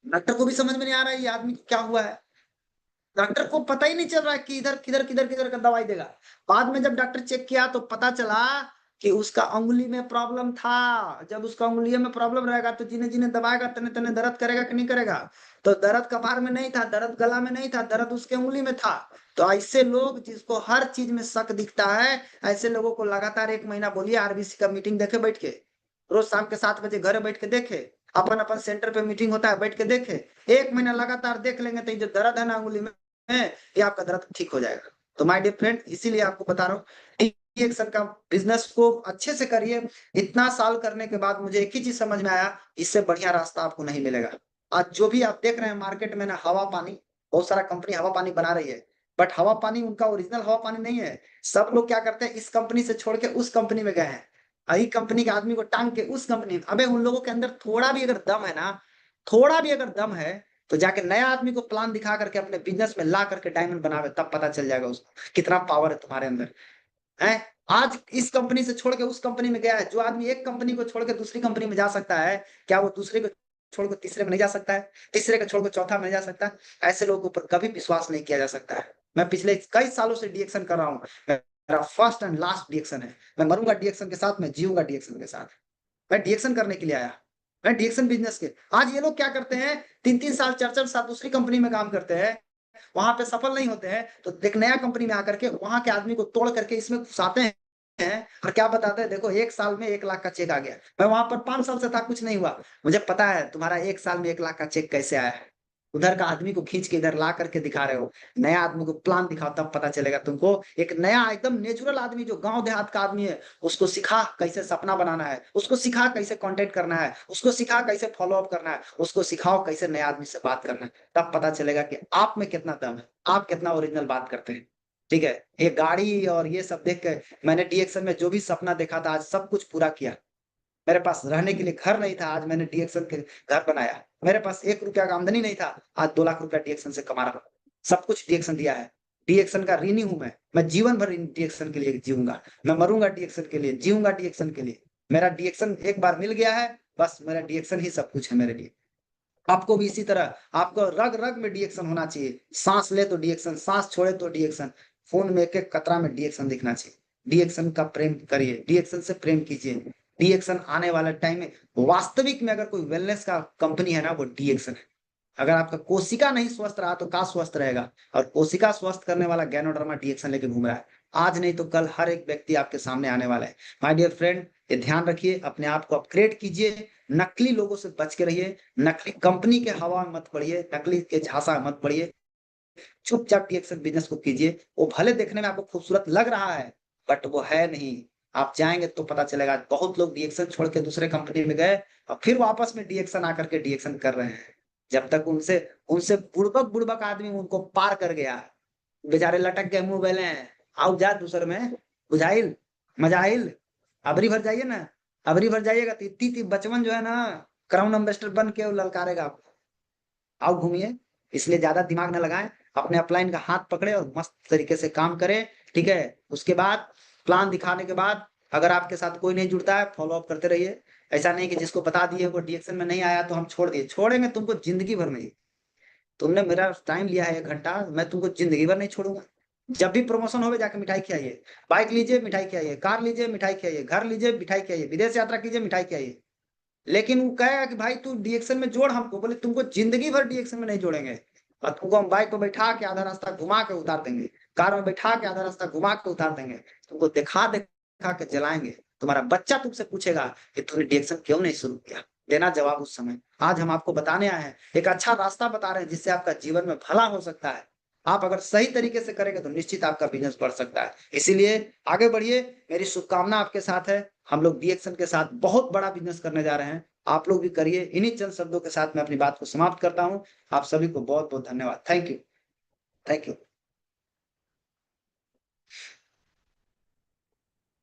डॉक्टर को भी समझ में नहीं आ रहा है ये आदमी को क्या हुआ है। डॉक्टर को पता ही नहीं चल रहा है कि इधर किधर किधर किधर का दवाई देगा। बाद में जब डॉक्टर चेक किया तो पता चला कि उसका अंगुली में प्रॉब्लम था। जब उसका अंगुलियों में प्रॉब्लम रहेगा तो जिन्हें जिन्हें दबाएगा तने तने दर्द करेगा कि नहीं करेगा। तो दर्द कपार में नहीं था, दर्द गला में नहीं था, दर्द उसके अंगुली में था। तो ऐसे लोग जिसको हर चीज में शक दिखता है, ऐसे लोगों को लगातार 1 महीना बोलिए आरबीसी का मीटिंग देखे बैठ के, रोज शाम के 7 बजे घर बैठ के देखे, अपन अपन सेंटर पे मीटिंग होता है बैठ के देखे। 1 महीना लगातार देख लेंगे तो ये जो दर्द है ना अंगुली में, ये आपका दर्द ठीक हो जाएगा। तो माय डियर फ्रेंड, इसीलिए आपको बता रहा हूँ एक्शन का बिजनेस को अच्छे से करिए। इतना साल करने के बाद मुझे एक ही चीज समझ में आया, इससे बढ़िया रास्ता आपको नहीं मिलेगा। आज जो भी आप देख रहे हैं मार्केट में ना, हवा पानी, बहुत सारा कंपनी हवा पानी बना रही है, बट हवा पानी उनका ओरिजिनल हवा पानी नहीं है। सब लोग क्या करते हैं, इस कंपनी से छोड़ के उस कंपनी में गए हैं, आई कंपनी के आदमी को टांग के उस कंपनी। अबे उन लोगों के अंदर थोड़ा भी अगर दम है ना, थोड़ा भी अगर दम है, तो जाके नया आदमी को प्लान दिखा करके अपने बिजनेस में ला करके डायमंड बनावे, तब पता चल जाएगा उसको कितना पावर है तुम्हारे अंदर है। आज इस कंपनी से छोड़ के उस कंपनी में गया है। जो आदमी एक कंपनी को छोड़ के दूसरी कंपनी में जा सकता है, क्या वो दूसरे को छोड़ के तीसरे में नहीं जा सकता है? तीसरे को छोड़ के चौथा में नहीं जा सकता है? ऐसे लोगों पर कभी विश्वास नहीं किया जा सकता है। मैं पिछले कई सालों से डीएक्शन कर रहा हूँ, मेरा फर्स्ट एंड लास्ट डीएक्शन है। मैं मरूंगा डीएक्शन के साथ, मैं जीऊंगा डीएक्शन के साथ। मैं डीएक्शन करने के लिए आया, मैं डीएक्शन बिजनेस के। आज ये लोग क्या करते हैं, 3-3 साल 4-4 साल दूसरी कंपनी में काम करते हैं, वहां पे सफल नहीं होते हैं, तो एक नया कंपनी में आकर के वहां के आदमी को तोड़ करके इसमें घुसाते हैं। और क्या बताते हैं, देखो 1 साल में 1 लाख का चेक आ गया। मैं वहां पर 5 साल से था, कुछ नहीं हुआ। मुझे पता है तुम्हारा 1 साल में 1 लाख का चेक कैसे आया है। उधर का आदमी को खींच के इधर ला करके दिखा रहे हो। नया आदमी को प्लान दिखाओ, तब पता चलेगा तुमको। एक नया एकदम नेचुरल आदमी जो गांव देहात का आदमी है, उसको सिखा कैसे सपना बनाना है, उसको सिखा कैसे कांटेक्ट करना है, उसको सिखा कैसे फॉलो अप करना है, उसको सिखाओ कैसे नए आदमी से बात करना है। तब पता चलेगा कि आप में कितना दम है, आप कितना ओरिजिनल बात करते हैं। ठीक है, ये गाड़ी और ये सब देख के मैंने डीएक्शन में जो भी सपना देखा था, आज सब कुछ पूरा किया। मेरे पास रहने के लिए घर नहीं था, आज मैंने डीएक्शन के घर बनाया। मेरे पास 1 रुपया का आमदनी नहीं था, आज 2 लाख रुपया डीएक्शन से कमा रहा हूँ। सब कुछ डीएक्शन दिया है। डीएक्शन का ऋणी हूं मैं जीवन भर डीएक्शन के लिए जीऊंगा। मैं मरूंगा डीएक्शन के लिए, जीऊंगा डीएक्शन के लिए। मेरा डीएक्शन एक बार मिल गया है, बस मेरा डीएक्शन ही सब कुछ है मेरे लिए। आपको भी इसी तरह, आपको रग रग में डीएक्शन होना चाहिए। सांस ले तो डीएक्शन, सांस छोड़े तो डीएक्शन, फोन में एक एक कतरा में डीएक्शन दिखना चाहिए। डीएक्शन का प्रेम करिए, डीएक्शन से प्रेम कीजिए। डीएक्शन आने वाला टाइम में वास्तविक में अगर कोई वेलनेस का कंपनी है ना, वो डीएक्शन है। अगर आपका कोशिका नहीं स्वस्थ रहा तो का स्वस्थ रहेगा। और कोशिका स्वस्थ करने वाला गैनोडर्मा डीएक्शन लेके घूम रहा है। आज नहीं तो कल हर एक व्यक्ति आपके सामने आने वाला है। माय डियर फ्रेंड, ये ध्यान रखिए, अपने आप को अपग्रेड कीजिए, नकली लोगों से बच के रहिए, नकली कंपनी के हवा में मत पड़िए, नकली के झांसा में मत पड़िए। चुपचाप डीएक्शन बिजनेस को कीजिए। वो भले देखने में आपको खूबसूरत लग रहा है, बट वो है नहीं। आप जाएंगे तो पता चलेगा। बहुत लोग डीएक्शन छोड़ के दूसरे कंपनी में गए और फिर वापस में डीएक्शन आकर के डीएक्शन कर रहे हैं। जब तक उनसे उनसे बुड़बक बुड़बक आदमी उनको पार कर गया, बेचारे लटक गए मुंह बेले हैं। आओ जा दूसरे में, बुझाइल मजाइल, अबरी भर जाइए ना। अबरी भर जाइएगा तो इतनी इतनी बचवन जो है ना, क्राउन एम्बेसडर बन के वो ललकारेगा आपको। आओ घूमिए। इसलिए ज्यादा दिमाग न लगाएं, अपने अपलाइन का हाथ पकड़े और मस्त तरीके से काम करें। ठीक है, उसके बाद प्लान दिखाने के बाद अगर आपके साथ कोई नहीं जुड़ता है, फॉलो अप करते रहिए। ऐसा नहीं कि जिसको बता दिए वो डीएक्शन में नहीं आया तो हम छोड़ दिए। छोड़ेंगे तुमको जिंदगी भर नहीं। तुमने मेरा टाइम लिया है 1 घंटा, मैं तुमको जिंदगी भर नहीं छोड़ूंगा। जब भी प्रमोशन हो जाके मिठाई खिलाइए। बाइक लीजिए मिठाई खिलाइए, कार लीजिए मिठाई खिलाइए, घर लीजिए मिठाई खिलाइए, विदेश यात्रा कीजिए मिठाई खिलाइए। लेकिन वो कहेगा कि भाई तू डीएक्शन में जोड़ हमको, बोले तुमको जिंदगी भर डीएक्शन में नहीं जोड़ेंगे। और तुमको हम बाइक पे बैठा के आधा रास्ता घुमा के उतार देंगे, कार में बैठा के आधा रास्ता घुमा के उतार देंगे, तुमको दिखा दिखा के जलाएंगे। तुम्हारा बच्चा तुमसे पूछेगा कि तूने डीएक्शन क्यों नहीं शुरू किया, देना जवाब उस समय। आज हम आपको बताने आए हैं, एक अच्छा रास्ता बता रहे हैं जिससे आपका जीवन में भला हो सकता है। आप अगर सही तरीके से करेंगे तो निश्चित आपका बिजनेस बढ़ सकता है। इसीलिए आगे बढ़िए, मेरी शुभकामना आपके साथ है। हम लोग डीएक्शन के साथ बहुत बड़ा बिजनेस करने जा रहे हैं, आप लोग भी करिए। इन्हीं चंद शब्दों के साथ मैं अपनी बात को समाप्त करता हूं। आप सभी को बहुत बहुत धन्यवाद। Thank you, thank you.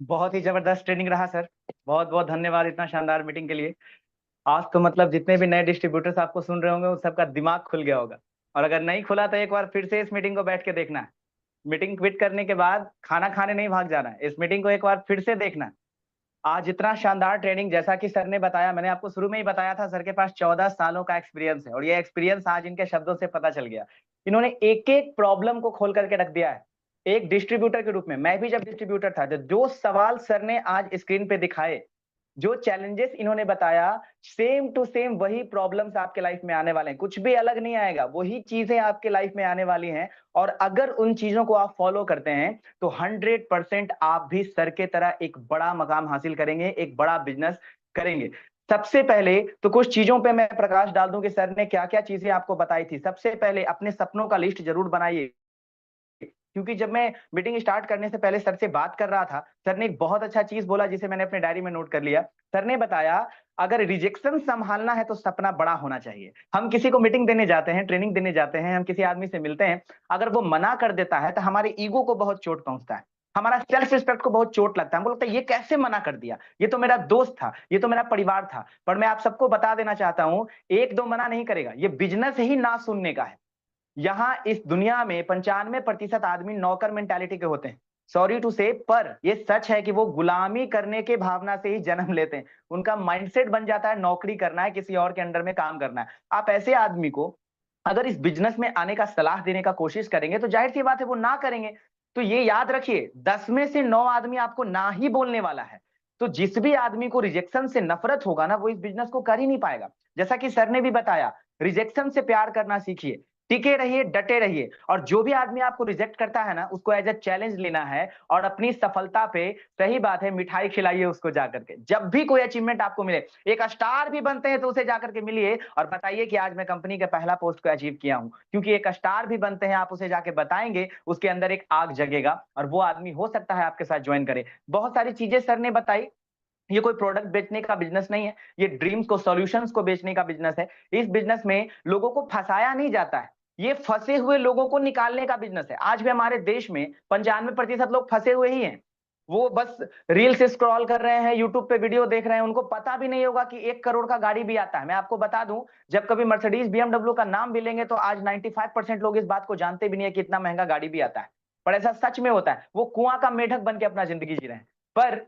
बहुत ही जबरदस्त ट्रेनिंग रहा सर। बहुत बहुत धन्यवाद इतना शानदार मीटिंग के लिए। आज तो मतलब जितने भी नए डिस्ट्रीब्यूटर्स आपको सुन रहे होंगे उन सबका दिमाग खुल गया होगा। और अगर नहीं खुला तो एक बार फिर से इस मीटिंग को बैठ के देखना है। मीटिंग क्विट करने के बाद खाना खाने नहीं भाग जाना है, इस मीटिंग को एक बार फिर से देखना है। आज इतना शानदार ट्रेनिंग, जैसा कि सर ने बताया, मैंने आपको शुरू में ही बताया था, सर के पास 14 सालों का एक्सपीरियंस है और ये एक्सपीरियंस आज इनके शब्दों से पता चल गया। इन्होंने एक एक प्रॉब्लम को खोल करके रख दिया है। एक डिस्ट्रीब्यूटर के रूप में, मैं भी जब डिस्ट्रीब्यूटर था, तो जो सवाल सर ने आज स्क्रीन पे दिखाए, जो चैलेंजेस इन्होंने बताया, सेम टू सेम वही प्रॉब्लम्स आपके लाइफ में आने वाले हैं, कुछ भी अलग नहीं आएगा, वही चीजें आपके लाइफ में आने वाली हैं। और अगर उन चीजों को आप फॉलो करते हैं तो 100% आप भी सर के तरह एक बड़ा मकाम हासिल करेंगे, एक बड़ा बिजनेस करेंगे। सबसे पहले तो कुछ चीजों पे मैं प्रकाश डाल दूं कि सर ने क्या क्या चीजें आपको बताई थी। सबसे पहले अपने सपनों का लिस्ट जरूर बनाइए, क्योंकि जब मैं मीटिंग स्टार्ट करने से पहले सर से बात कर रहा था, सर ने एक बहुत अच्छा चीज बोला जिसे मैंने अपने डायरी में नोट कर लिया। सर ने बताया, अगर रिजेक्शन संभालना है तो सपना बड़ा होना चाहिए। हम किसी को मीटिंग देने जाते हैं, ट्रेनिंग देने जाते हैं, हम किसी आदमी से मिलते हैं, अगर वो मना कर देता है तो हमारे ईगो को बहुत चोट पहुंचता है, हमारा सेल्फ रिस्पेक्ट को बहुत चोट लगता है। हमको लगता है ये कैसे मना कर दिया, ये तो मेरा दोस्त था, ये तो मेरा परिवार था। पर मैं आप सबको बता देना चाहता हूं, एक दो मना नहीं करेगा, ये बिजनेस ही ना सुनने का है। यहाँ इस दुनिया में 95% आदमी नौकर मेंटालिटी के होते हैं, सॉरी टू से, पर ये सच है कि वो गुलामी करने के भावना से ही जन्म लेते हैं। उनका माइंडसेट बन जाता है नौकरी करना है, किसी और के अंडर में काम करना है। आप ऐसे आदमी को अगर इस बिजनेस में आने का सलाह देने का कोशिश करेंगे तो जाहिर सी बात है वो ना करेंगे। तो ये याद रखिए, 10 में से 9 आदमी आपको ना ही बोलने वाला है। तो जिस भी आदमी को रिजेक्शन से नफरत होगा ना, वो इस बिजनेस को कर ही नहीं पाएगा। जैसा कि सर ने भी बताया, रिजेक्शन से प्यार करना सीखिए, टिके रहिए, डटे रहिए। और जो भी आदमी आपको रिजेक्ट करता है ना, उसको एज ए चैलेंज लेना है और अपनी सफलता पे, सही बात है, मिठाई खिलाइए उसको जाकर के। जब भी कोई अचीवमेंट आपको मिले, एक स्टार भी बनते हैं तो उसे जाकर के मिलिए और बताइए कि आज मैं कंपनी के पहला पोस्ट को अचीव किया हूं। क्योंकि एक स्टार भी बनते हैं, आप उसे जाके बताएंगे, उसके अंदर एक आग जगेगा और वो आदमी हो सकता है आपके साथ ज्वाइन करे। बहुत सारी चीजें सर ने बताई। ये कोई प्रोडक्ट बेचने का बिजनेस नहीं है, ये ड्रीम्स को, सॉल्यूशंस को बेचने का बिजनेस है। इस बिजनेस में लोगों को फंसाया नहीं जाता है, ये फंसे हुए लोगों को निकालने का बिजनेस है। आज भी हमारे देश में 95% लोग फंसे हुए ही हैं। वो बस रील्स स्क्रॉल कर रहे हैं, यूट्यूब पे वीडियो देख रहे हैं, उनको पता भी नहीं होगा कि 1 करोड़ का गाड़ी भी आता है। मैं आपको बता दूं, जब कभी मर्सिडीज BMW का नाम भी लेंगे तो आज 95% लोग इस बात को जानते भी नहीं है कि इतना महंगा गाड़ी भी आता है। पर ऐसा सच में होता है, वो कुआं का मेढक बन के अपना जिंदगी जी रहे हैं। पर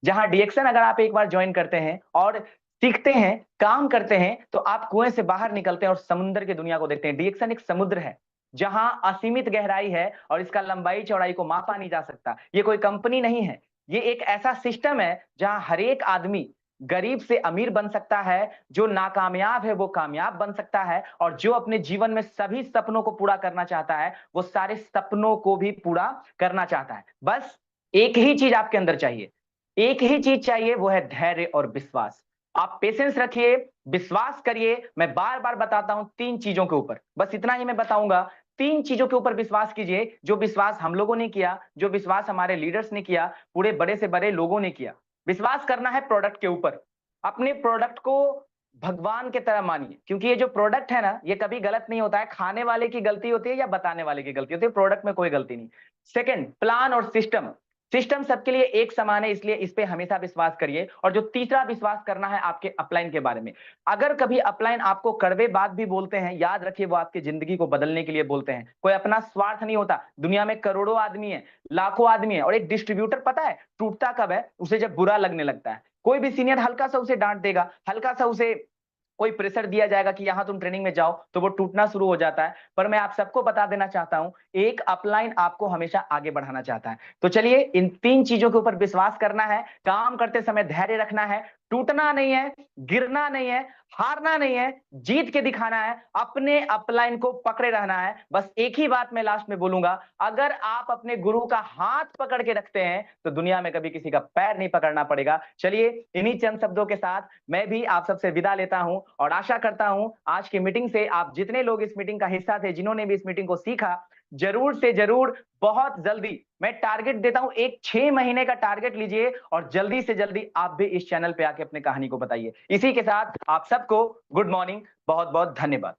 जहां डीएक्शन अगर आप एक बार ज्वाइन करते हैं और सीखते हैं, काम करते हैं, तो आप कुएं से बाहर निकलते हैं और समुद्र की दुनिया को देखते हैं। डीएक्शन एक समुद्र है जहां असीमित गहराई है और इसका लंबाई चौड़ाई को मापा नहीं जा सकता। ये कोई कंपनी नहीं है, ये एक ऐसा सिस्टम है जहां हर एक आदमी गरीब से अमीर बन सकता है, जो नाकामयाब है वो कामयाब बन सकता है, और जो अपने जीवन में सभी सपनों को पूरा करना चाहता है वो सारे सपनों को भी पूरा करना चाहता है। बस एक ही चीज आपके अंदर चाहिए, एक ही चीज चाहिए, वो है धैर्य और विश्वास। आप पेशेंस रखिए, विश्वास करिए। मैं बार बार बताता हूं 3 चीजों के ऊपर, बस इतना ही मैं बताऊंगा। 3 चीजों के ऊपर विश्वास कीजिए, जो विश्वास हम लोगों ने किया, जो विश्वास हमारे लीडर्स ने किया, पूरे बड़े से बड़े लोगों ने किया। विश्वास करना है प्रोडक्ट के ऊपर। अपने प्रोडक्ट को भगवान की तरह मानिए, क्योंकि ये जो प्रोडक्ट है ना, ये कभी गलत नहीं होता है। खाने वाले की गलती होती है या बताने वाले की गलती होती है, प्रोडक्ट में कोई गलती नहीं। सेकंड, प्लान और सिस्टम। सिस्टम सबके लिए एक समान है, इसलिए इस पे हमेशा विश्वास करिए। और जो तीसरा विश्वास करना है आपके अपलाइन के बारे में। अगर कभी अपलाइन आपको कड़वे बात भी बोलते हैं, याद रखिए वो आपकी जिंदगी को बदलने के लिए बोलते हैं। कोई अपना स्वार्थ नहीं होता। दुनिया में करोड़ों आदमी है, लाखों आदमी है, और एक डिस्ट्रीब्यूटर पता है टूटता कब है? उसे जब बुरा लगने लगता है। कोई भी सीनियर हल्का सा उसे डांट देगा, हल्का सा उसे कोई प्रेशर दिया जाएगा कि यहां तुम ट्रेनिंग में जाओ, तो वो टूटना शुरू हो जाता है। पर मैं आप सबको बता देना चाहता हूं, एक अपलाइन आपको हमेशा आगे बढ़ाना चाहता है। तो चलिए, इन 3 चीजों के ऊपर विश्वास करना है, काम करते समय धैर्य रखना है, टूटना नहीं है, गिरना नहीं है, हारना नहीं है, जीत के दिखाना है, अपने अपलाइन को पकड़े रहना है। बस एक ही बात मैं लास्ट में बोलूंगा, अगर आप अपने गुरु का हाथ पकड़ के रखते हैं तो दुनिया में कभी किसी का पैर नहीं पकड़ना पड़ेगा। चलिए, इन्हीं चंद शब्दों के साथ मैं भी आप सबसे विदा लेता हूं, और आशा करता हूं आज की मीटिंग से आप जितने लोग इस मीटिंग का हिस्सा थे, जिन्होंने भी इस मीटिंग को सीखा, जरूर से जरूर बहुत जल्दी, मैं टारगेट देता हूं, एक 6 महीने का टारगेट लीजिए और जल्दी से जल्दी आप भी इस चैनल पे आके अपने कहानी को बताइए। इसी के साथ आप सबको गुड मॉर्निंग, बहुत बहुत धन्यवाद।